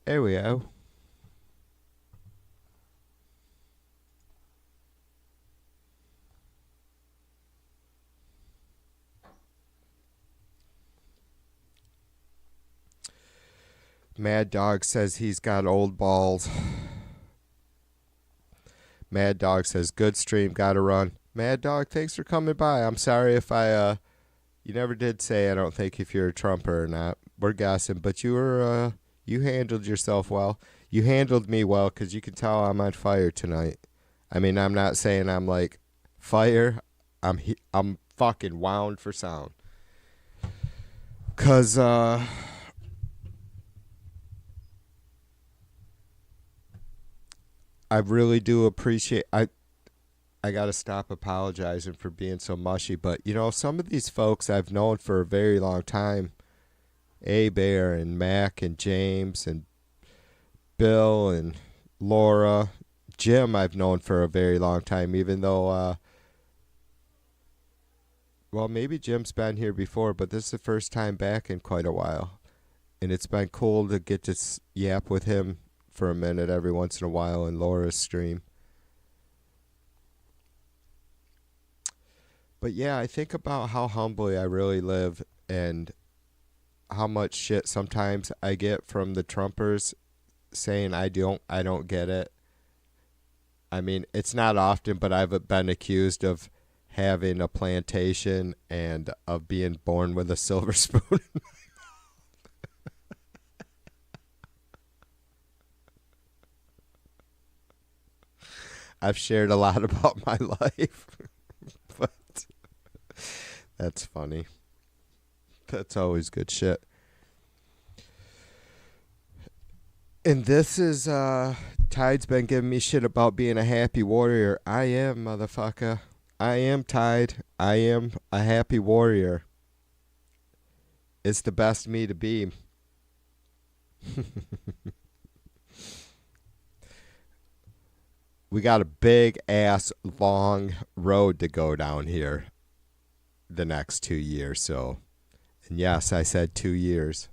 There we go. Mad Dog says he's got old balls. Mad Dog says, good stream, gotta run. Mad Dog, thanks for coming by. I'm sorry if you never did say, I don't think, if you're a Trumper or not. We're guessing, but you handled yourself well. You handled me well, because you can tell I'm on fire tonight. I mean, I'm not saying I'm like fire. I'm fucking wound for sound. Because, I really do appreciate. I got to stop apologizing for being so mushy, but some of these folks I've known for a very long time. A Bear and Mac and James and Bill and Laura, Jim I've known for a very long time, even though well, maybe Jim's been here before, but this is the first time back in quite a while. And it's been cool to get to yap with him for a minute every once in a while in Laura's stream. But yeah, I think about how humbly I really live and how much shit sometimes I get from the Trumpers saying I don't get it. I mean, it's not often, but I've been accused of having a plantation and of being born with a silver spoon. I've shared a lot about my life, but that's funny. That's always good shit. And this is, Tide's been giving me shit about being a happy warrior. I am, motherfucker. I am Tide. I am a happy warrior. It's the best me to be. We got a big ass long road to go down here the next 2 years, so. And yes, I said 2 years.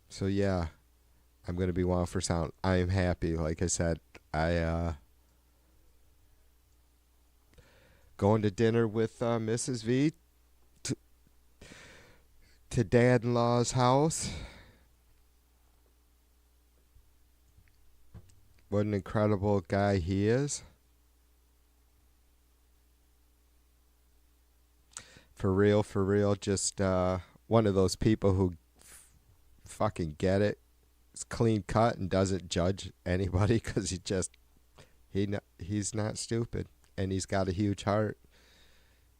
So yeah, I'm gonna be one for sound. I am happy. Like I said, Going to dinner with Mrs. V to, to Dad-in-law's house. What an incredible guy he is. For real, just one of those people who fucking get it. It's clean cut and doesn't judge anybody because he's not stupid and he's got a huge heart,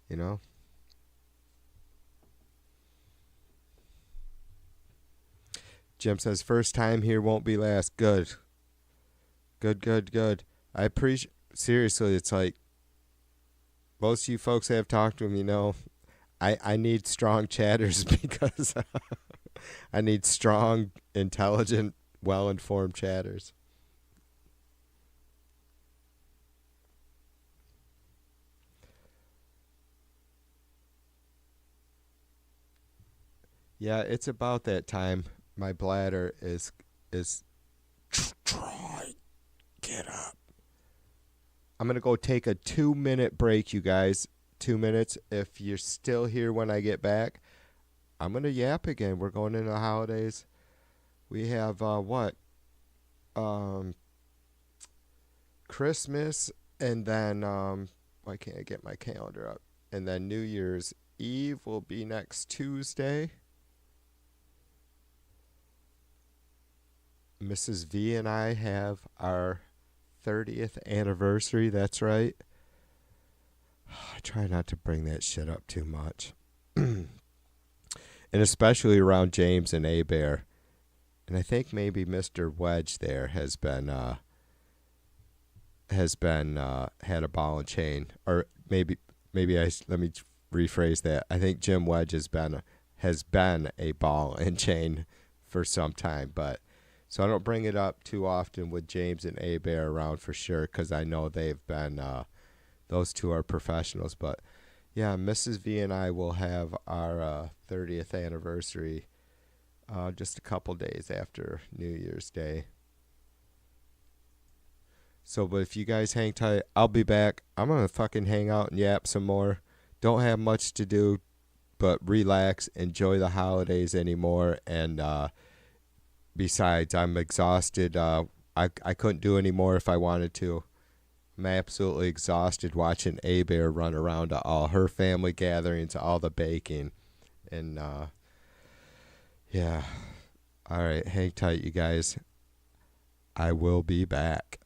you know. Jim says first time here won't be last. Good. I appreciate, seriously, it's like most of you folks have talked to him, you know, I need strong chatters because I need strong, intelligent, well-informed chatters. Yeah, it's about that time. My bladder is try get up. I'm gonna go take a 2-minute break, you guys. 2 minutes. If you're still here when I get back, I'm gonna yap again. We're going into the holidays. We have what? Christmas, and then why can't I get my calendar up? And then New Year's Eve will be next Tuesday. Mrs. V and I have our 30th anniversary. That's right. I try not to bring that shit up too much. And especially around James and A Bear. And I think maybe Mr. Wedge there has been had a ball and chain, or maybe let me rephrase that. I think Jim Wedge has been a ball and chain for some time, but so I don't bring it up too often with James and A Bear around for sure, because I know they've been those two are professionals. But yeah, Mrs. V and I will have our 30th anniversary just a couple days after New Year's Day. So, but if you guys hang tight, I'll be back. I'm going to fucking hang out and yap some more. Don't have much to do but relax, enjoy the holidays anymore. And besides, I'm exhausted. I couldn't do any more if I wanted to. I'm absolutely exhausted watching A Bear run around to all her family gatherings, all the baking. And yeah. All right, hang tight, you guys. I will be back.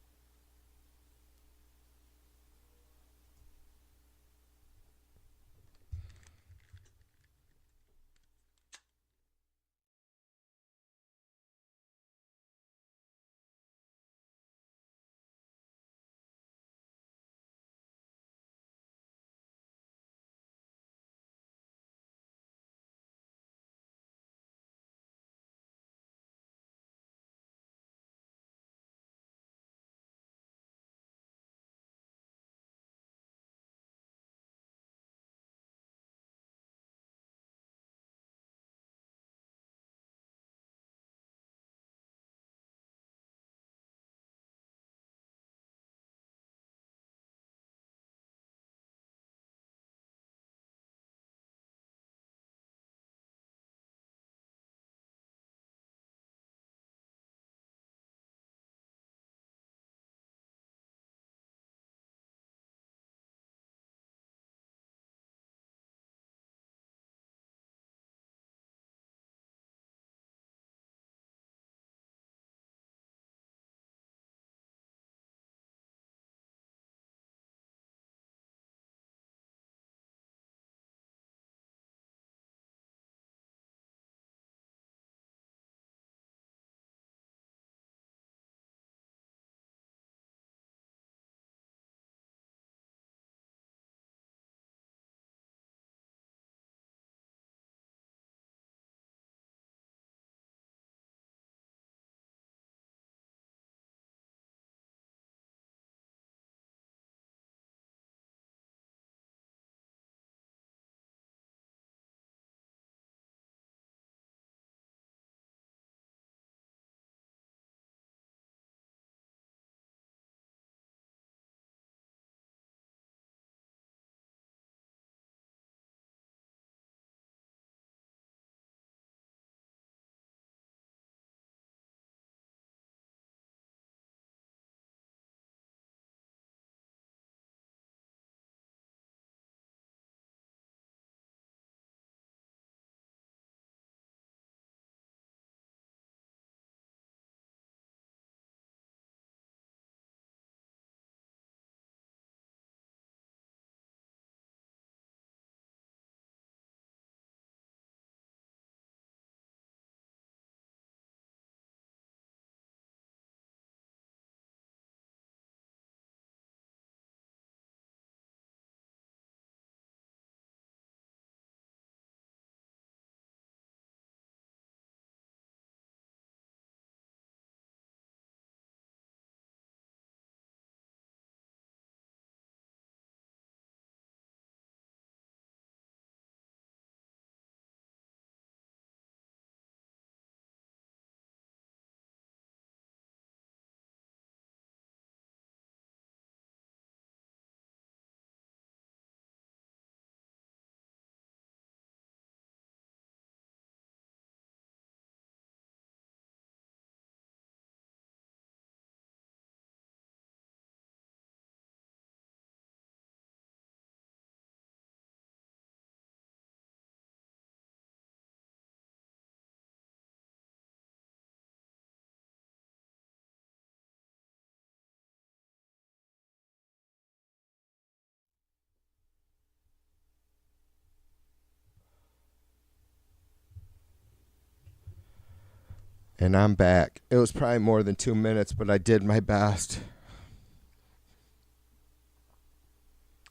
And I'm back. It was probably more than 2 minutes, but I did my best.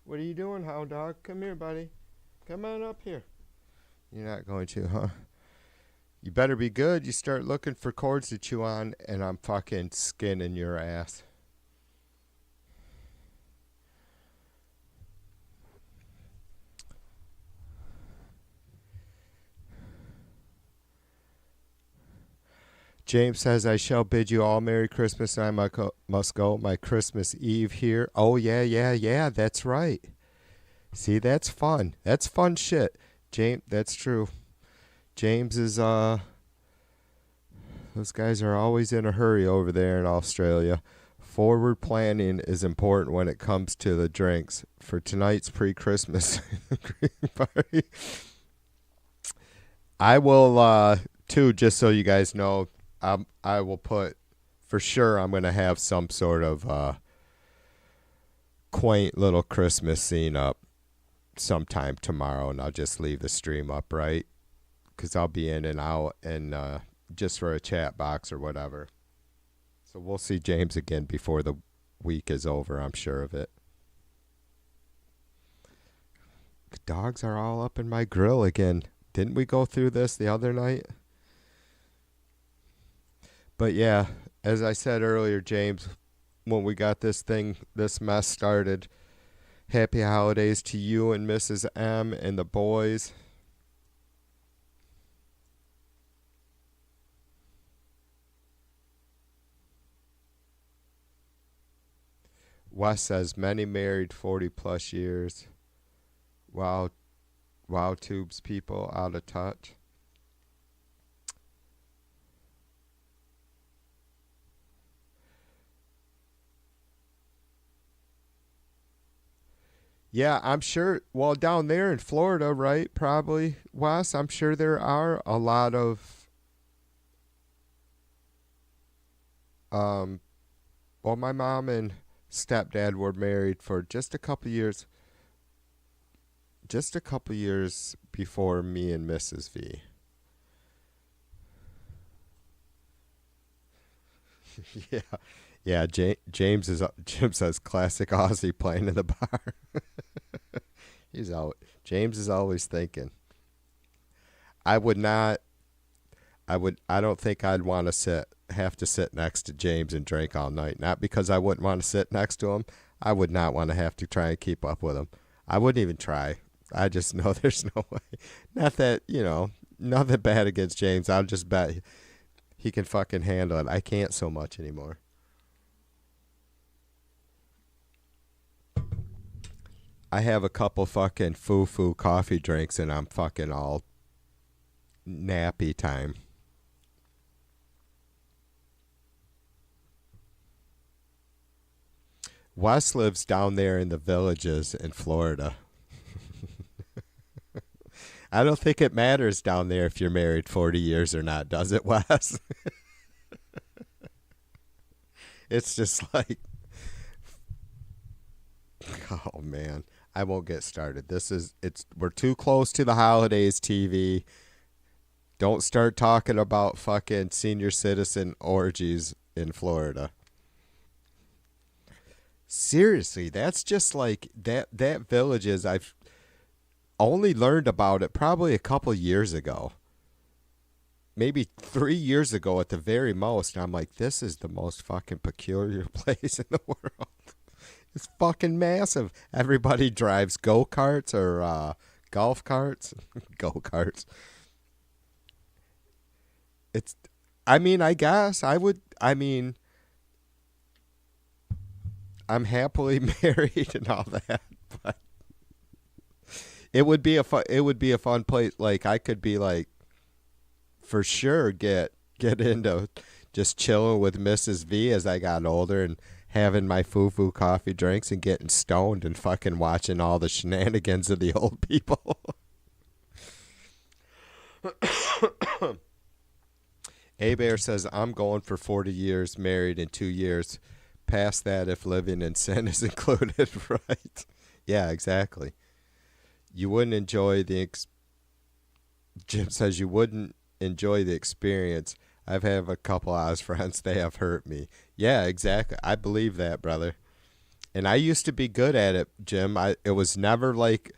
What are you doing, hound dog? Come here, buddy. Come on up here. You're not going to, huh? You better be good. You start looking for cords to chew on, and I'm fucking skinning your ass. James says, I shall bid you all Merry Christmas, and I must go. My Christmas Eve here. Oh, yeah. That's right. See, that's fun. That's fun shit. James, that's true. James is, those guys are always in a hurry over there in Australia. Forward planning is important when it comes to the drinks. For tonight's pre-Christmas party. I will, too, just so you guys know, I will put, for sure, I'm going to have some sort of quaint little Christmas scene up sometime tomorrow, and I'll just leave the stream up, right? Because I'll be in and out, and just for a chat box or whatever. So we'll see James again before the week is over, I'm sure of it. The dogs are all up in my grill again. Didn't we go through this the other night? But yeah, as I said earlier, James, when we got this mess started, happy holidays to you and Mrs. M and the boys. Wes says, many married 40 plus years. Wow, tubes people out of touch. Yeah, I'm sure. Well, down there in Florida, right? Probably, Wes. I'm sure there are a lot of. Well, my mom and stepdad were married for just a couple years. Just a couple years before me and Mrs. V. Yeah. Yeah, James says classic Aussie playing in the bar. James is always thinking. I don't think I'd want to have to sit next to James and drink all night. Not because I wouldn't want to sit next to him. I would not want to have to try and keep up with him. I wouldn't even try. I just know there's no way. Not that, nothing bad against James. I'll just bet he can fucking handle it. I can't so much anymore. I have a couple fucking foo-foo coffee drinks and I'm fucking all nappy time. Wes lives down there in the villages in Florida. I don't think it matters down there if you're married 40 years or not, does it, Wes? It's just like, oh man, I won't get started. We're too close to the holidays, TV. Don't start talking about fucking senior citizen orgies in Florida. Seriously, that's just like that villages. I've only learned about it probably a couple years ago. Maybe 3 years ago at the very most. And I'm like, this is the most fucking peculiar place in the world. It's fucking massive. Everybody drives go-karts or golf carts. Go-karts. I guess I would, I'm happily married and all that, but it would be a fun place. Like I could be like, for sure, get into just chilling with Mrs. V as I got older and having my foo-foo coffee drinks and getting stoned and fucking watching all the shenanigans of the old people. A-Bear says, I'm going for 40 years, married in 2 years. Past that if living in sin is included, right? Yeah, exactly. You wouldn't enjoy Jim says you wouldn't enjoy the experience. I've had a couple Oz friends. They have hurt me. Yeah, exactly. I believe that, brother. And I used to be good at it, Jim. It was never like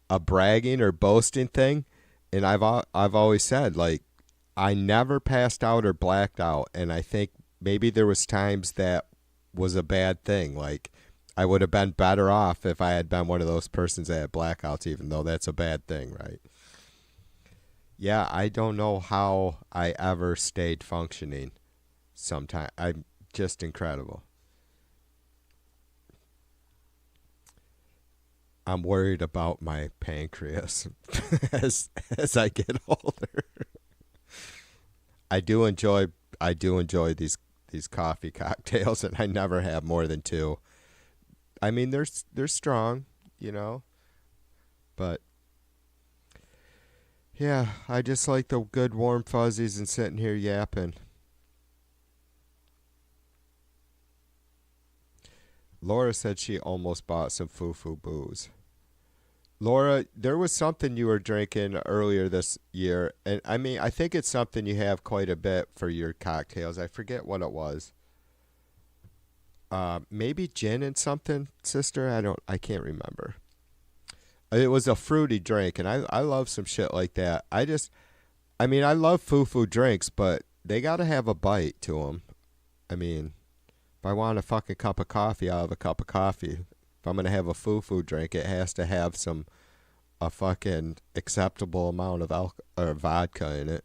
a bragging or boasting thing. And I've always said, like, I never passed out or blacked out. And I think maybe there was times that was a bad thing. Like, I would have been better off if I had been one of those persons that had blackouts, even though that's a bad thing, right? Yeah, I don't know how I ever stayed functioning. Sometimes I'm just incredible. I'm worried about my pancreas as I get older. I do enjoy these coffee cocktails, and I never have more than two. I mean, they're strong, you know, but yeah, I just like the good warm fuzzies and sitting here yapping. Laura said she almost bought some foo-foo booze. Laura, there was something you were drinking earlier this year, and I mean, I think it's something you have quite a bit for your cocktails. I forget what it was. Maybe gin and something, sister. I can't remember. It was a fruity drink, and I love some shit like that. I mean, I love foo-foo drinks, but they gotta have a bite to them. I mean, if I want a fucking cup of coffee, I'll have a cup of coffee. If I'm gonna have a foo-foo drink, it has to have a fucking acceptable amount of alcohol or vodka in it.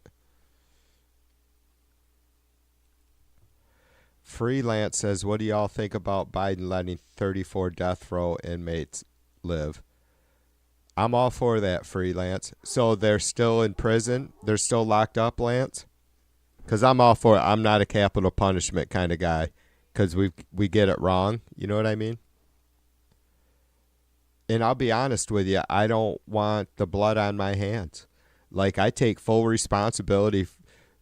Freelance says, "What do y'all think about Biden letting 34 death row inmates live?" I'm all for that, Freelance. So they're still in prison? They're still locked up, Lance? Because I'm all for it. I'm not a capital punishment kind of guy. Because we get it wrong. You know what I mean? And I'll be honest with you. I don't want the blood on my hands. Like, I take full responsibility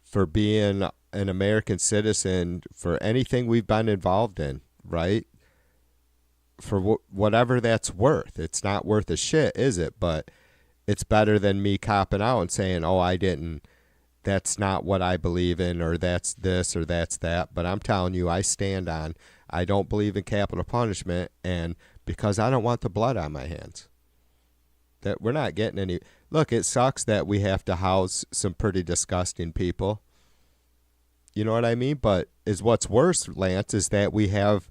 for being an American citizen for anything we've been involved in, right? For whatever that's worth. It's not worth a shit, is it? But it's better than me copping out and saying, oh, I didn't, that's not what I believe in, or that's this, or that's that. But I'm telling you, I stand on, I don't believe in capital punishment, and because I don't want the blood on my hands. That we're not getting any. Look, it sucks that we have to house some pretty disgusting people. You know what I mean? But is what's worse, Lance, is that we have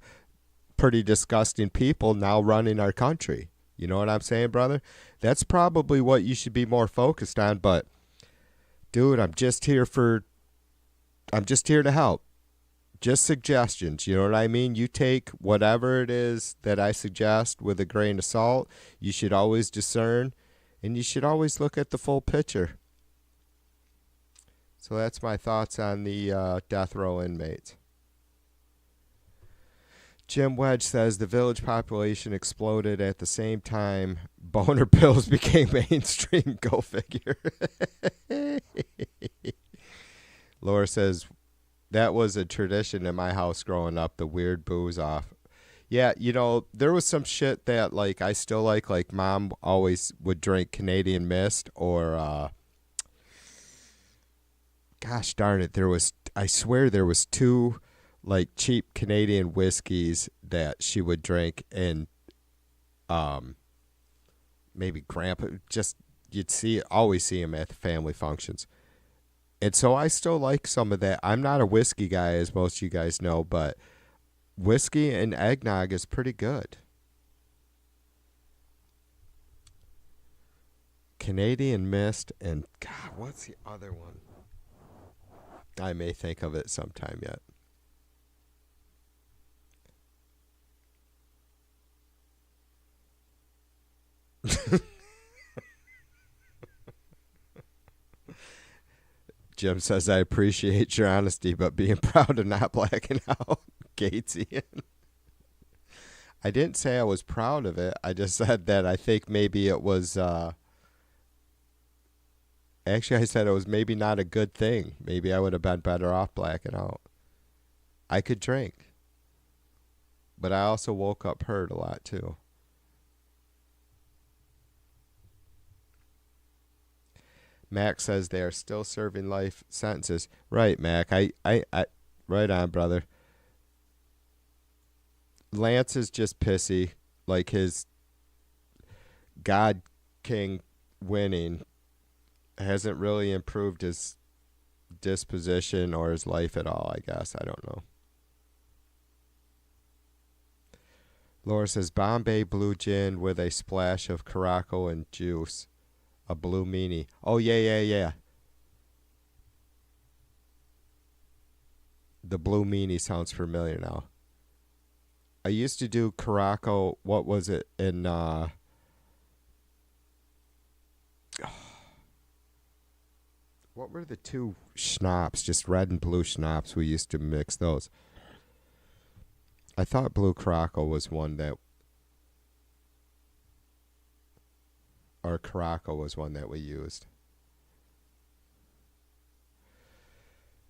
pretty disgusting people now running our country. You know what I'm saying, brother? That's probably what you should be more focused on. But, dude, I'm just here to help. Just suggestions. You know what I mean? You take whatever it is that I suggest with a grain of salt. You should always discern, and you should always look at the full picture. So that's my thoughts on the death row inmates. Jim Wedge says the village population exploded at the same time boner pills became mainstream. Go figure. Laura says that was a tradition in my house growing up, the weird booze off. Yeah, you know, there was some shit that, like, I still like Mom always would drink Canadian Mist or, gosh darn it, I swear there was two, like, cheap Canadian whiskeys that she would drink, and maybe Grandpa, just, always see him at the family functions. And so I still like some of that. I'm not a whiskey guy, as most of you guys know, but whiskey and eggnog is pretty good. Canadian Mist and, God, what's the other one? I may think of it sometime yet. Jim says, I appreciate your honesty, but being proud of not blacking out. Gatesian. I didn't say I was proud of it. I just said that I think maybe it was, actually I said it was maybe not a good thing. Maybe I would have been better off blacking out. I could drink. But I also woke up hurt a lot Mac says they are still serving life sentences. Right, Mac. I right on, brother. Lance is just pissy. Like his God King winning hasn't really improved his disposition or his life at all, I guess. I don't know. Laura says Bombay blue gin with a splash of Caraco and juice. A blue meanie. Oh, yeah. The blue meanie sounds familiar now. I used to do Caraco. What was it in what were the two schnapps? Just red and blue schnapps. We used to mix those. I thought blue Caraco was one that, or Caraco was one that we used.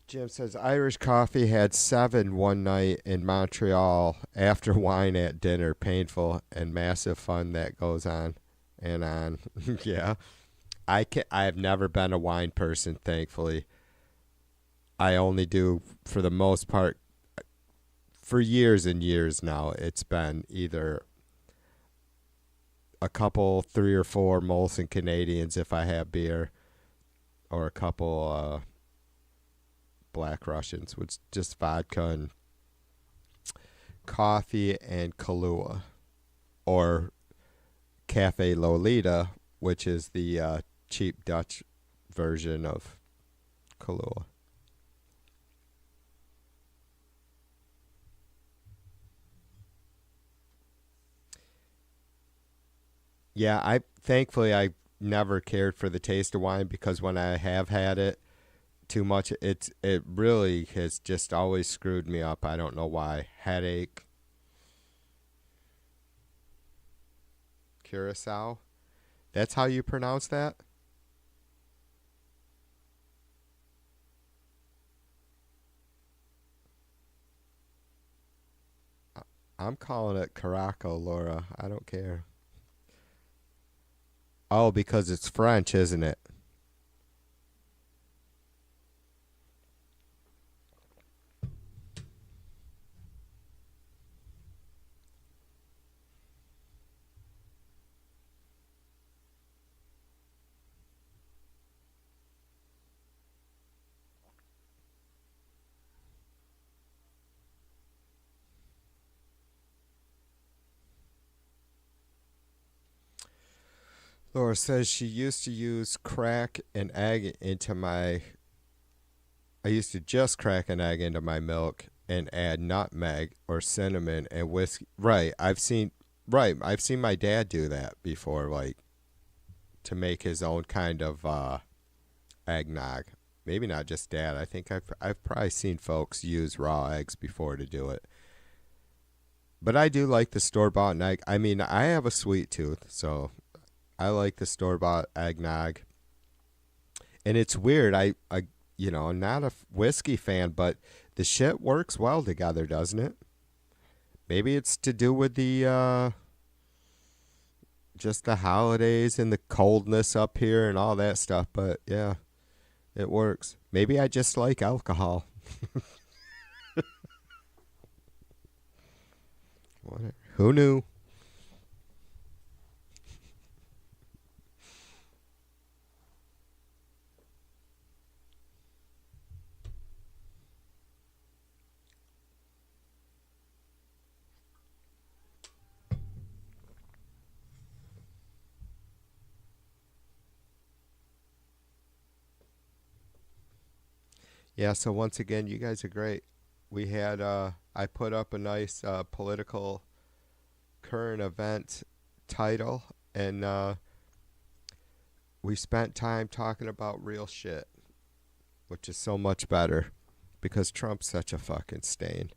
Jim says Irish coffee had 7 one night in Montreal after wine at dinner. Painful and massive fun that goes on and on. Yeah. I have never been a wine person, thankfully. I only do, for the most part, for years and years now, it's been either a couple, 3 or 4 Molson Canadians if I have beer, or a couple Black Russians, which just vodka and coffee and Kahlua, or Cafe Lolita, which is the cheap Dutch version of Kahlua. Yeah, thankfully I never cared for the taste of wine, because when I have had it too much, it really has just always screwed me up. I don't know why. Headache. Curacao. That's how you pronounce that? I'm calling it Caraco, Laura. I don't care. Oh, because it's French, isn't it? Laura says she used to use crack and egg into my. I used to just crack an egg into my milk and add nutmeg or cinnamon and whiskey. Right, I've seen. Right, I've seen my dad do that before, like to make his own kind of eggnog. Maybe not just dad. I think I've probably seen folks use raw eggs before to do it. But I do like the store-bought egg. I mean, I have a sweet tooth, so I like the store-bought eggnog. And it's weird. I'm not a whiskey fan, but the shit works well together, doesn't it? Maybe it's to do with the just the holidays and the coldness up here and all that stuff. But yeah, it works. Maybe I just like alcohol. Whatever. Who knew? Yeah, so once again, you guys are great. We had, I put up a nice political current event title, and we spent time talking about real shit, which is so much better because Trump's such a fucking stain.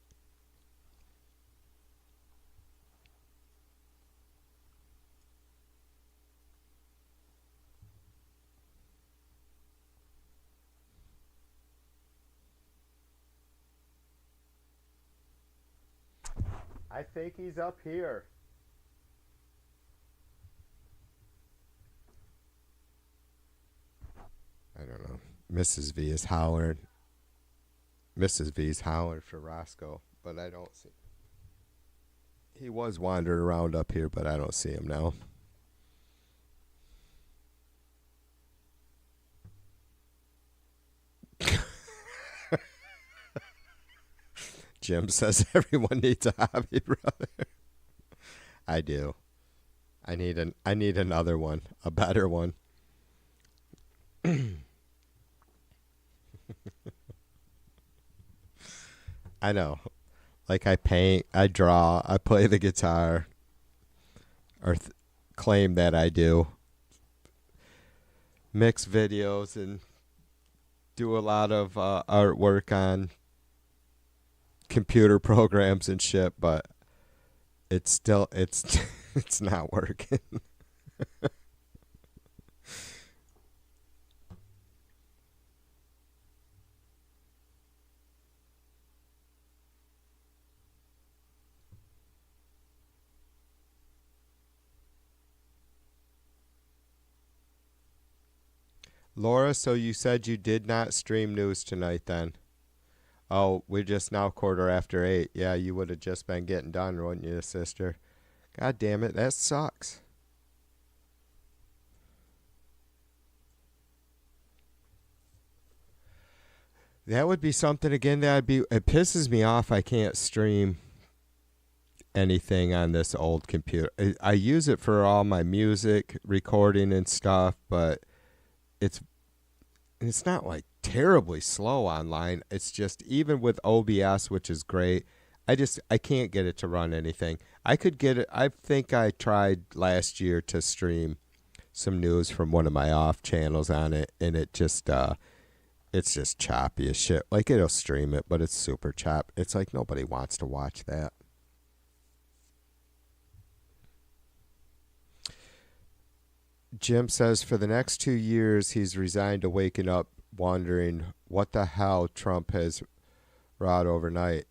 I think he's up here. don't know. Mrs. V is hollering. Mrs. V's hollering for Roscoe, but I don't see. He was wandering around up here, but I don't see him now. Jim says everyone needs a hobby, brother. I do. I need another one, a better one. I know. Like I paint, I draw, I play the guitar, or claim that I do. Mix videos and do a lot of artwork on computer programs and shit, but it's it's not working. Laura, so you said you did not stream news tonight then? Oh, we're just now 8:15. Yeah, you would have just been getting done, wouldn't you, sister? God damn it, that sucks. That would be something again it pisses me off I can't stream anything on this old computer. I use it for all my music recording and stuff, but it's not like terribly slow online. It's just, even with OBS, which is great, I can't get it to run anything. I could get it. I think I tried last year to stream some news from one of my off channels on it, and it just it's just choppy as shit. Like, it'll stream it, but it's super chop. It's like nobody wants to watch that. Jim says for the next 2 years he's resigned to waking up wondering what the hell Trump has wrought overnight,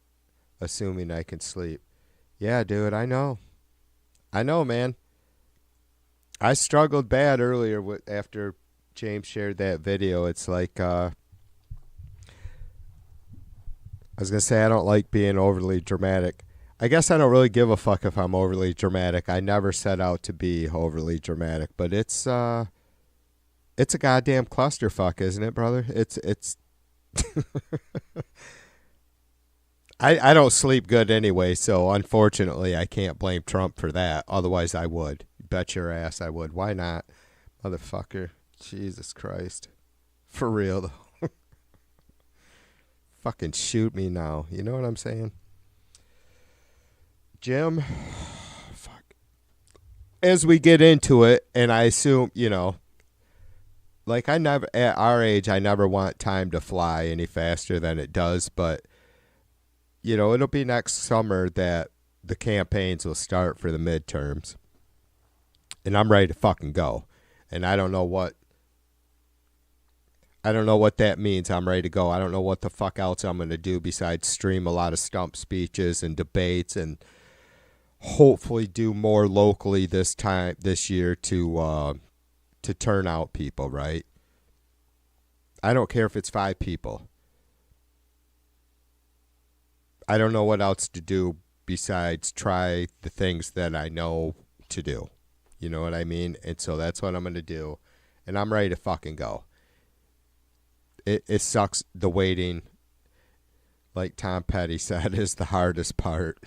assuming I can sleep. Yeah, dude, I know. I know, man. I struggled bad earlier after James shared that video. It's like, I was going to say I don't like being overly dramatic. I guess I don't really give a fuck if I'm overly dramatic. I never set out to be overly dramatic, but it's a goddamn clusterfuck, isn't it, brother? It's I don't sleep good anyway, so unfortunately I can't blame Trump for that. Otherwise I would. Bet your ass I would. Why not? Motherfucker. Jesus Christ. For real though. Fucking shoot me now. You know what I'm saying? Jim, fuck. As we get into it, and I assume, like at our age, I never want time to fly any faster than it does, but, it'll be next summer that the campaigns will start for the midterms, and I'm ready to fucking go, and I don't know what that means. I'm ready to go. I don't know what the fuck else I'm going to do besides stream a lot of stump speeches and debates and hopefully do more locally this year to turn out people, right? I don't care if it's 5 people. I don't know what else to do besides try the things that I know to do. You know what I mean? And so that's what I'm going to do. And I'm ready to fucking go. It sucks. The waiting, like Tom Petty said, is the hardest part.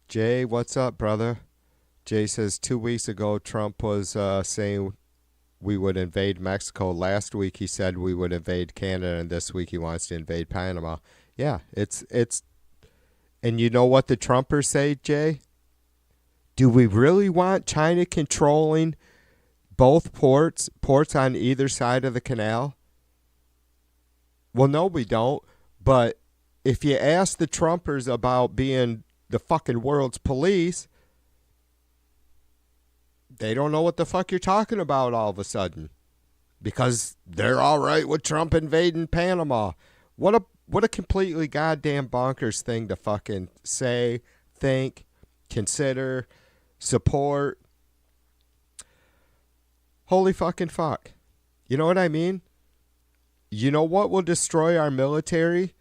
Jay, what's up, brother? Jay says 2 weeks ago Trump was saying we would invade Mexico. Last week he said we would invade Canada, and this week he wants to invade Panama. Yeah, it's and you know what the Trumpers say, Jay? Do we really want China controlling both ports on either side of the canal? Well, no, we don't. But if you ask the Trumpers about being the fucking world's police, they don't know what the fuck you're talking about all of a sudden. because they're all right with Trump invading Panama. What a completely goddamn bonkers thing to fucking say, think, consider, support. Holy fucking fuck. You know what I mean? You know what will destroy our military?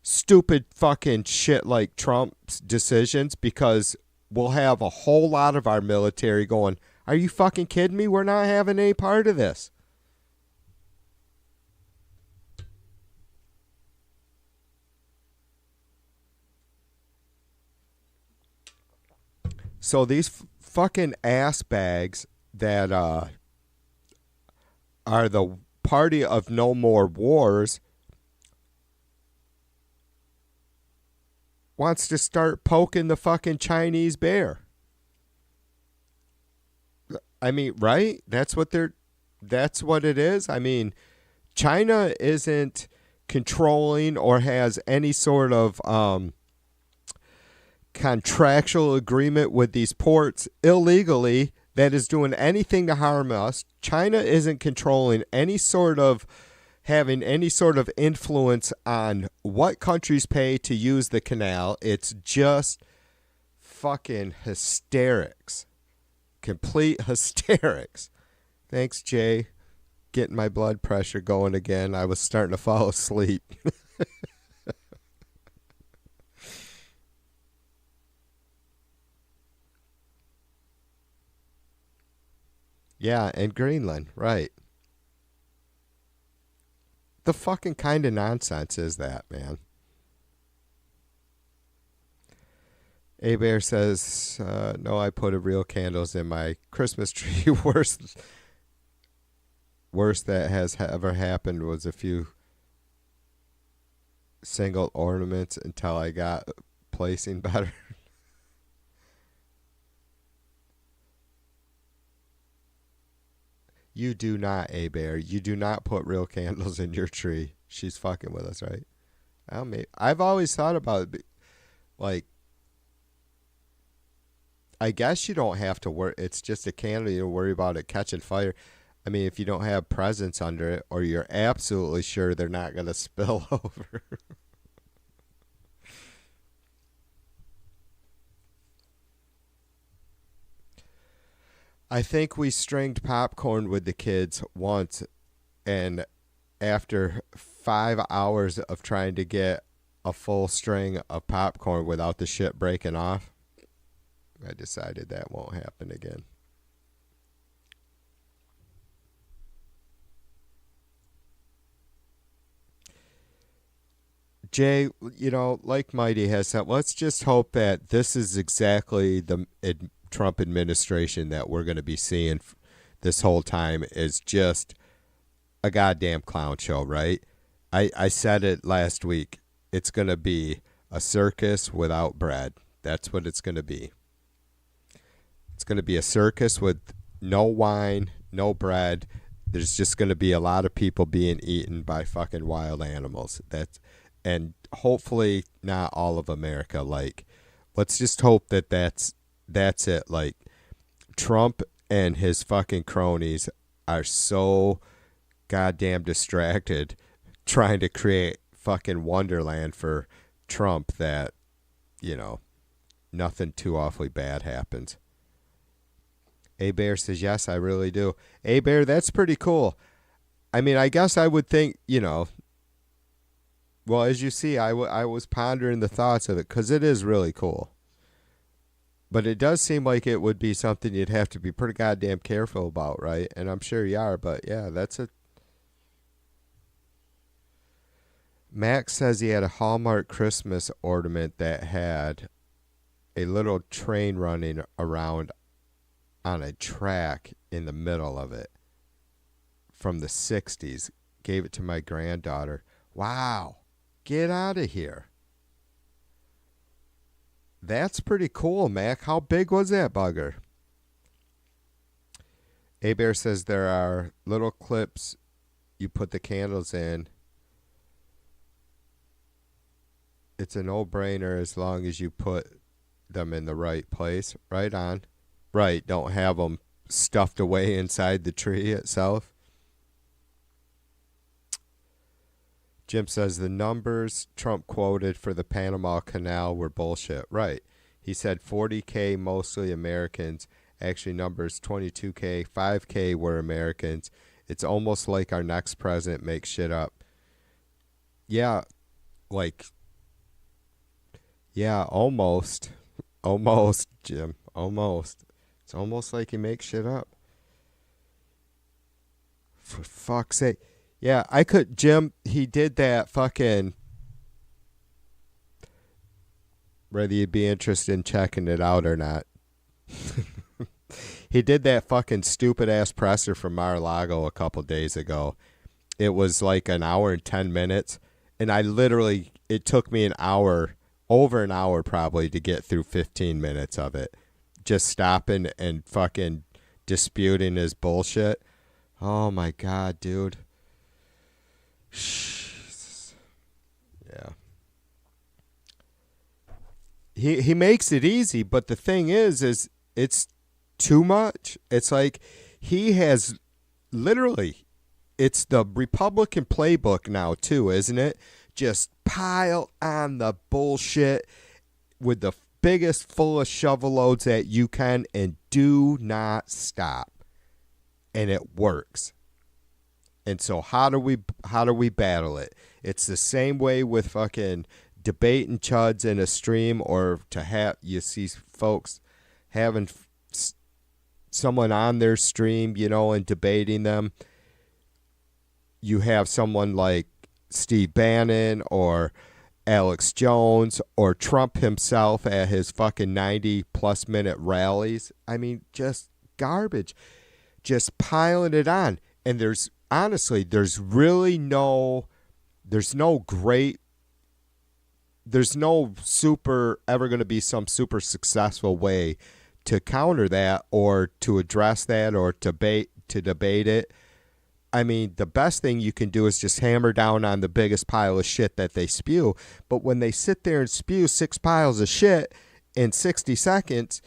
Stupid fucking shit like Trump's decisions, because we'll have a whole lot of our military going, are you fucking kidding me? We're not having any part of this. So these fucking ass bags that are the party of no more wars wants to start poking the fucking Chinese bear. I mean, right? That's what it is. I mean, China isn't controlling or has any sort of contractual agreement with these ports illegally that is doing anything to harm us. China isn't controlling any sort of, having any sort of influence on what countries pay to use the canal. It's just fucking hysterics. Complete hysterics. Thanks, Jay. Getting my blood pressure going again. I was starting to fall asleep. Yeah, and Greenland, right. The fucking kind of nonsense is that, man? A-Bear says, no, I put real candles in my Christmas tree. Worst that has ever happened was a few single ornaments until I got placing better. You do not, A-Bear. You do not put real candles in your tree. She's fucking with us, right? I've always thought about it, like, I guess you don't have to worry. It's just a candle. You don't worry about it catching fire. I mean, if you don't have presents under it, or you're absolutely sure they're not going to spill over. I think we stringed popcorn with the kids once, and after 5 hours of trying to get a full string of popcorn without the shit breaking off, I decided that won't happen again. Jay, like Mighty has said, let's just hope that this is exactly the Trump administration that we're going to be seeing this whole time, is just a goddamn clown show, right? I said it last week. It's going to be a circus without bread. That's what it's going to be. It's going to be a circus with no wine, no bread. There's just going to be a lot of people being eaten by fucking wild animals. And hopefully not all of America. Like, let's just hope that that's it. Like, Trump and his fucking cronies are so goddamn distracted trying to create fucking Wonderland for Trump that, nothing too awfully bad happens. A-Bear says, yes, I really do. A-Bear, that's pretty cool. I mean, I guess I would think, well, as you see, I was pondering the thoughts of it, because it is really cool. But it does seem like it would be something you'd have to be pretty goddamn careful about, right? And I'm sure you are, but yeah, that's it. Max says he had a Hallmark Christmas ornament that had a little train running around on a track in the middle of it from the 60s. Gave it to my granddaughter. Wow. Get out of here. That's pretty cool, Mac. How big was that bugger? A-Bear says there are little clips you put the candles in. It's a no-brainer as long as you put them in the right place. Right on. Right, don't have them stuffed away inside the tree itself. Jim says the numbers Trump quoted for the Panama Canal were bullshit. Right. He said 40K, mostly Americans. Actually, numbers 22K, 5K were Americans. It's almost like our next president makes shit up. Yeah, like, yeah, almost. Almost, Jim. Almost. It's almost like he makes shit up. For fuck's sake. Yeah, I could, Jim, he did that fucking, whether you'd be interested in checking it out or not. He did that fucking stupid ass presser from Mar-a-Lago a couple days ago. It was like an hour and 10 minutes. And I literally, it took me an hour, over an hour probably, to get through 15 minutes of it. Just stopping and fucking disputing his bullshit. Oh my God, dude. Yeah. He makes it easy, but the thing is it's too much. It's like he has literally, it's the Republican playbook now too, isn't it? Just pile on the bullshit with the biggest full of shovel loads that you can and do not stop. And it works. And so how do we battle it? It's the same way with fucking debating chuds in a stream, or to have, you see folks having someone on their stream, you know, and debating them. You have someone like Steve Bannon or Alex Jones or Trump himself at his fucking 90 plus minute rallies. I mean, just garbage, just piling it on. And there's honestly, there's no super ever going to be some super successful way to counter that or to address that or to debate it. I mean, the best thing you can do is just hammer down on the biggest pile of shit that they spew. But when they sit there and spew 6 piles of shit in 60 seconds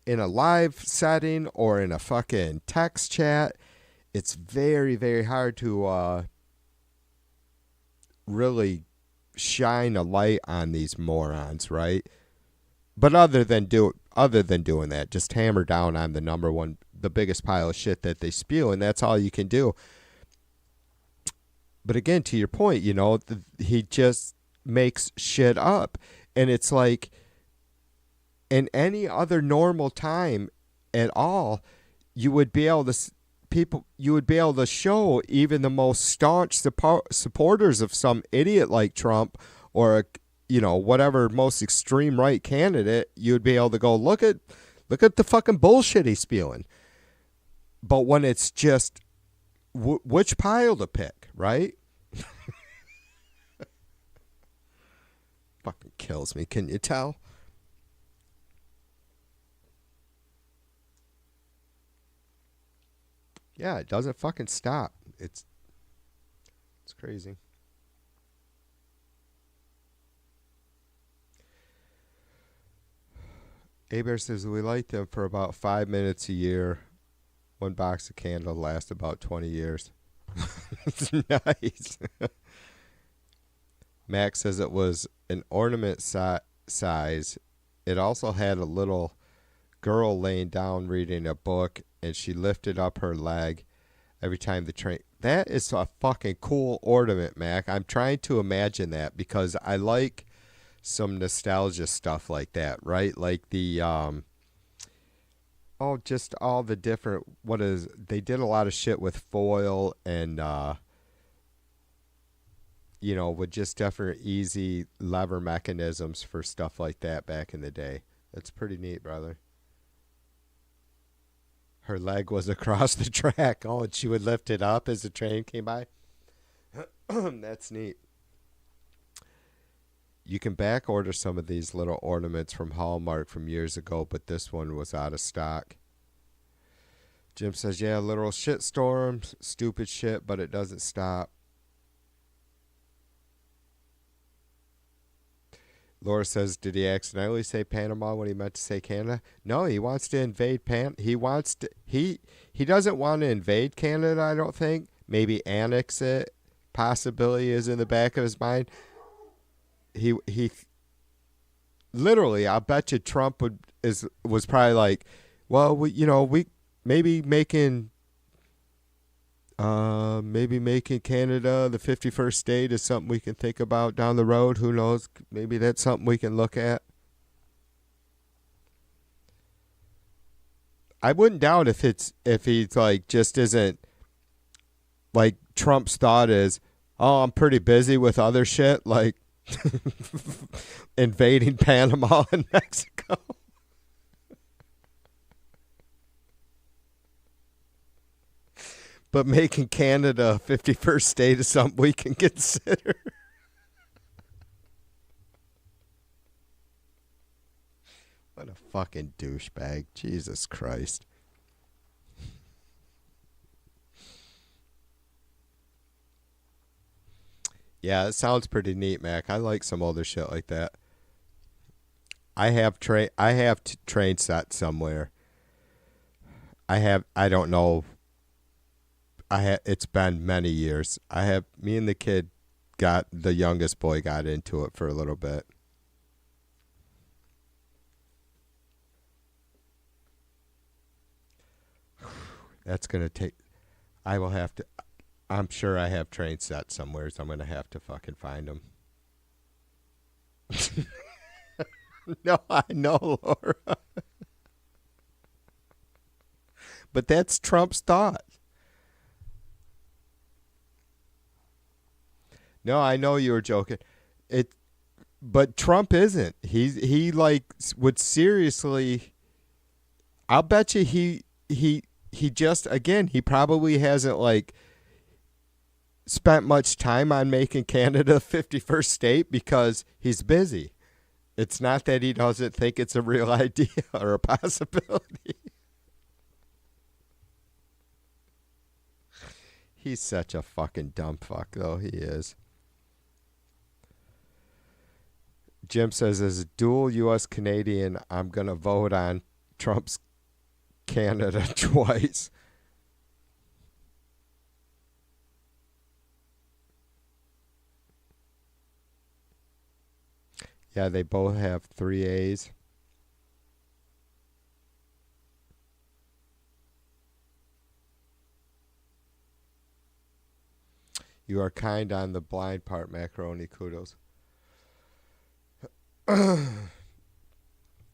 in a live setting or in a fucking text chat, it's very, very hard to really shine a light on these morons, right? But other than doing that, just hammer down on the biggest pile of shit that they spew, and that's all you can do. But again, to your point, you know, he just makes shit up, and it's like in any other normal time at all, you would be able to show even the most staunch supporters of some idiot like Trump or whatever most extreme right candidate, you'd be able to go, look at the fucking bullshit he's spewing. But when it's just which pile to pick, right? Fucking kills me. Can you tell? Yeah, it doesn't fucking stop. It's crazy. Aber says we light them for about 5 minutes a year. 1 box of candle lasts about 20 years. Nice. Max says it was an ornament size. It also had a little girl laying down reading a book, and she lifted up her leg every time the train. That is a fucking cool ornament, Mac. I'm trying to imagine that because I like some nostalgia stuff like that, right? Like the just all the different, they did a lot of shit with foil and with just different easy lever mechanisms for stuff like that back in the day. That's pretty neat, brother. Her leg was across the track. Oh, and she would lift it up as the train came by. That's neat. You can back order some of these little ornaments from Hallmark from years ago, but this one was out of stock. Jim says, yeah, literal shitstorm, stupid shit, but it doesn't stop. Laura says, did he accidentally say Panama when he meant to say Canada? No, he wants to invade he doesn't want to invade Canada, I don't think. Maybe annex it, possibility is in the back of his mind. He literally, I'll bet you Trump was probably like, well, we maybe making Canada the 51st state is something we can think about down the road. Who knows? Maybe that's something we can look at. I wouldn't doubt if he's like just isn't like Trump's thought is, oh, I'm pretty busy with other shit like invading Panama and Mexico. But making Canada a 51st state is something we can consider. What a fucking douchebag. Jesus Christ. Yeah, it sounds pretty neat, Mac. I like some older shit like that. I have train set somewhere. I don't know. It's been many years. Me and the youngest boy got into it for a little bit. That's going to take, I'm sure I have train sets somewhere, so I'm going to have to fucking find them. No, I know, Laura. But that's Trump's thought. No, I know you were joking. But Trump isn't. He like would seriously. I'll bet you he just again he probably hasn't like spent much time on making Canada 51st state because he's busy. It's not that he doesn't think it's a real idea or a possibility. He's such a fucking dumb fuck, though. He is. Jim says, as a dual U.S. Canadian, I'm going to vote on Trump's Canada twice. Yeah, they both have 3 A's. You are kind on the blind part, Macaroni. Kudos.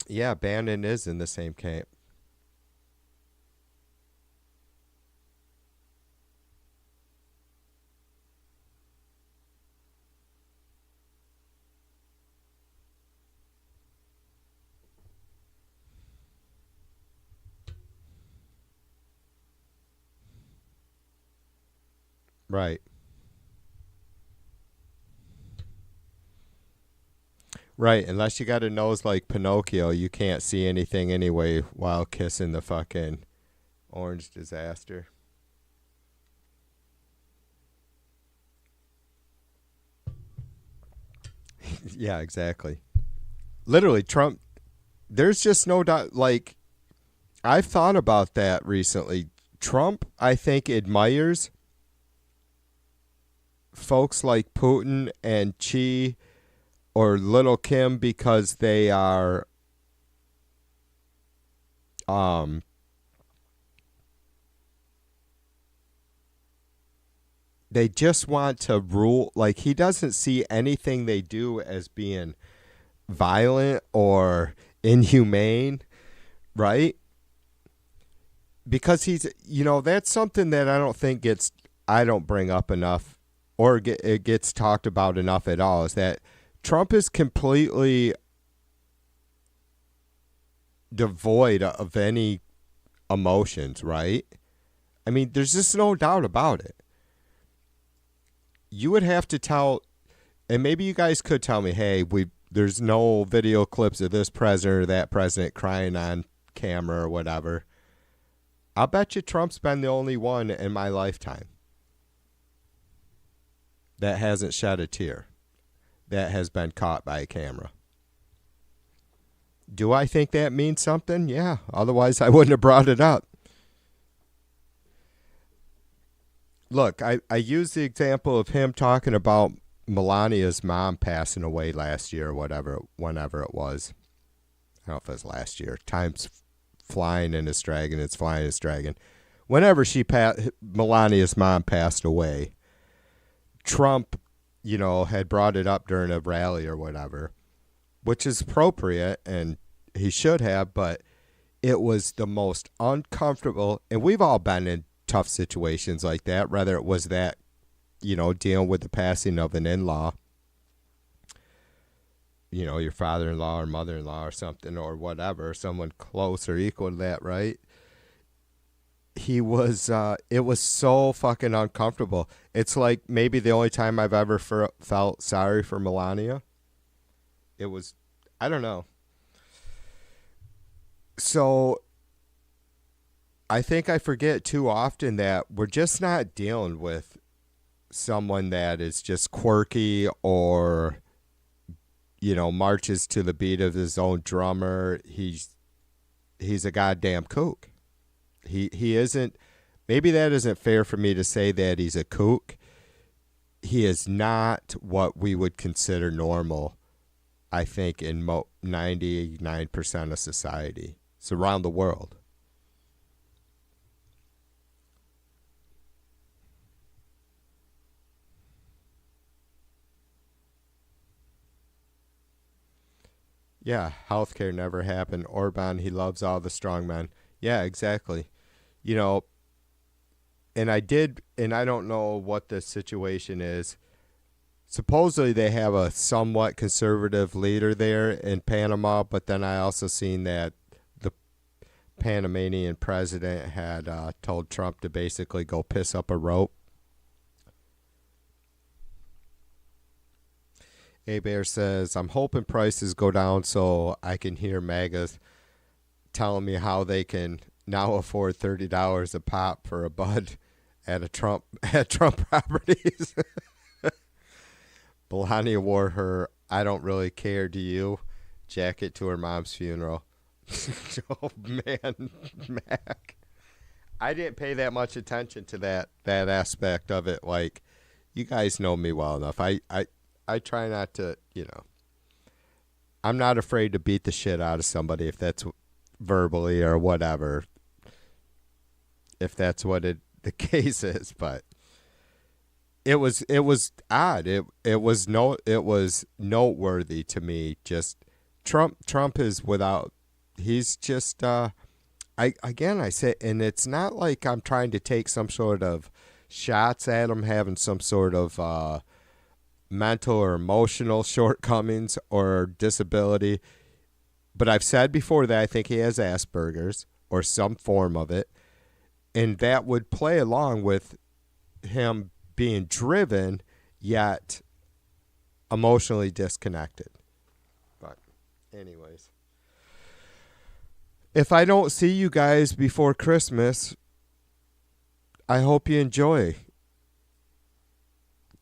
Yeah, Bannon is in the same camp. Right. Right, unless you got a nose like Pinocchio, you can't see anything anyway while kissing the fucking orange disaster. Yeah, exactly. Literally, Trump, there's just no doubt, like, I've thought about that recently. Trump, I think, admires folks like Putin and Xi or Little Kim because they are they just want to rule. Like, he doesn't see anything they do as being violent or inhumane, right? Because he's, that's something that I don't bring up enough or it gets talked about enough at all, is that Trump is completely devoid of any emotions, right? I mean, there's just no doubt about it. You would have to tell, and maybe you guys could tell me, hey, there's no video clips of this president or that president crying on camera or whatever. I'll bet you Trump's been the only one in my lifetime that hasn't shed a tear, that has been caught by a camera. Do I think that means something? Yeah. Otherwise, I wouldn't have brought it up. look, I use the example of him talking about Melania's mom passing away last year or whatever, whenever it was. I don't know if it was last year. Time's flying in its dragon. It's flying in its dragon. Whenever Melania's mom passed away, Trump, had brought it up during a rally or whatever, which is appropriate and he should have, but it was the most uncomfortable. And we've all been in tough situations like that, whether it was that, dealing with the passing of an in-law, your father-in-law or mother-in-law or something or whatever, someone close or equal to that, right? It was so fucking uncomfortable. It's like maybe the only time I've ever felt sorry for Melania. It was, I don't know. So I think I forget too often that we're just not dealing with someone that is just quirky or, marches to the beat of his own drummer. He's a goddamn kook. He isn't, maybe that isn't fair for me to say that he's a kook. He is not what we would consider normal, I think, in 99% of society. It's around the world. Yeah, healthcare never happened. Orban, he loves all the strong men. Yeah, exactly. You know, and I don't know what the situation is. Supposedly they have a somewhat conservative leader there in Panama, but then I also seen that the Panamanian president had told Trump to basically go piss up a rope. A-Bear says, I'm hoping prices go down so I can hear MAGAs telling me how they can now afford $30 a pop for a bud at Trump properties. Melania wore her I don't really care, do you? jacket to her mom's funeral. Oh, man, Mac. I didn't pay that much attention to that aspect of it. Like, you guys know me well enough. I try not to, I'm not afraid to beat the shit out of somebody if that's verbally or whatever, if that's what the case is. But it was odd. It was noteworthy to me. Just Trump is without. He's just. I say, and it's not like I'm trying to take some sort of shots at him having some sort of mental or emotional shortcomings or disability. But I've said before that I think he has Asperger's or some form of it. And that would play along with him being driven yet emotionally disconnected. But anyways. If I don't see you guys before Christmas, I hope you enjoy.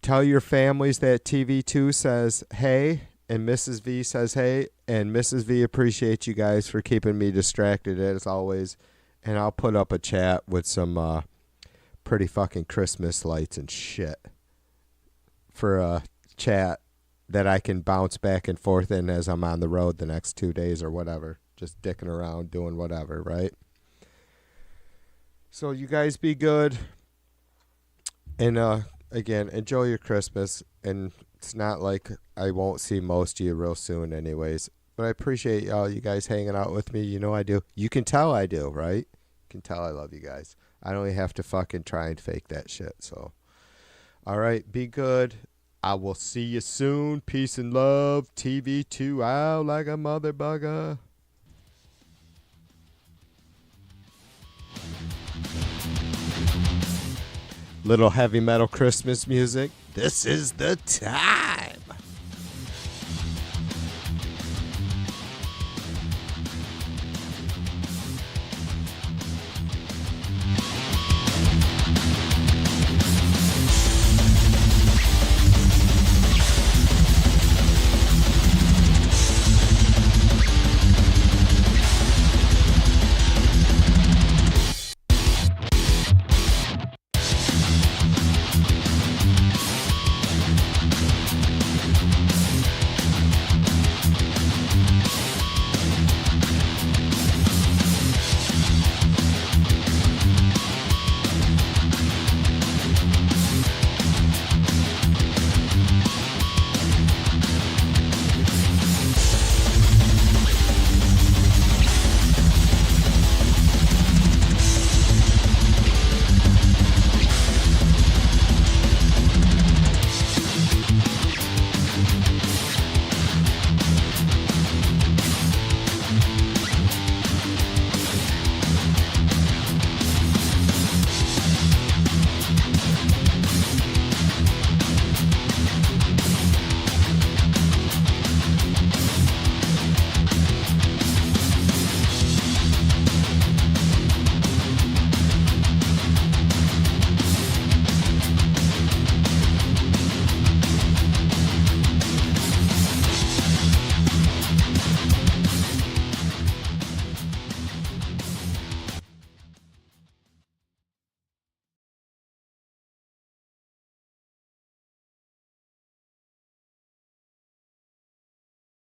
Tell your families that TV2 says hey, and Mrs. V says hey, and Mrs. V appreciates you guys for keeping me distracted as always. And I'll put up a chat with some pretty fucking Christmas lights and shit for a chat that I can bounce back and forth in as I'm on the road the next 2 days or whatever. Just dicking around, doing whatever, right? So you guys be good. And again, enjoy your Christmas. And it's not like I won't see most of you real soon anyways. But I appreciate all you guys hanging out with me. You know I do. You can tell I do, right? You can tell I love you guys. I don't even have to fucking try and fake that shit. So, all right, be good. I will see you soon. Peace and love. TV2 out like a mother bugger. Little heavy metal Christmas music. This is the time.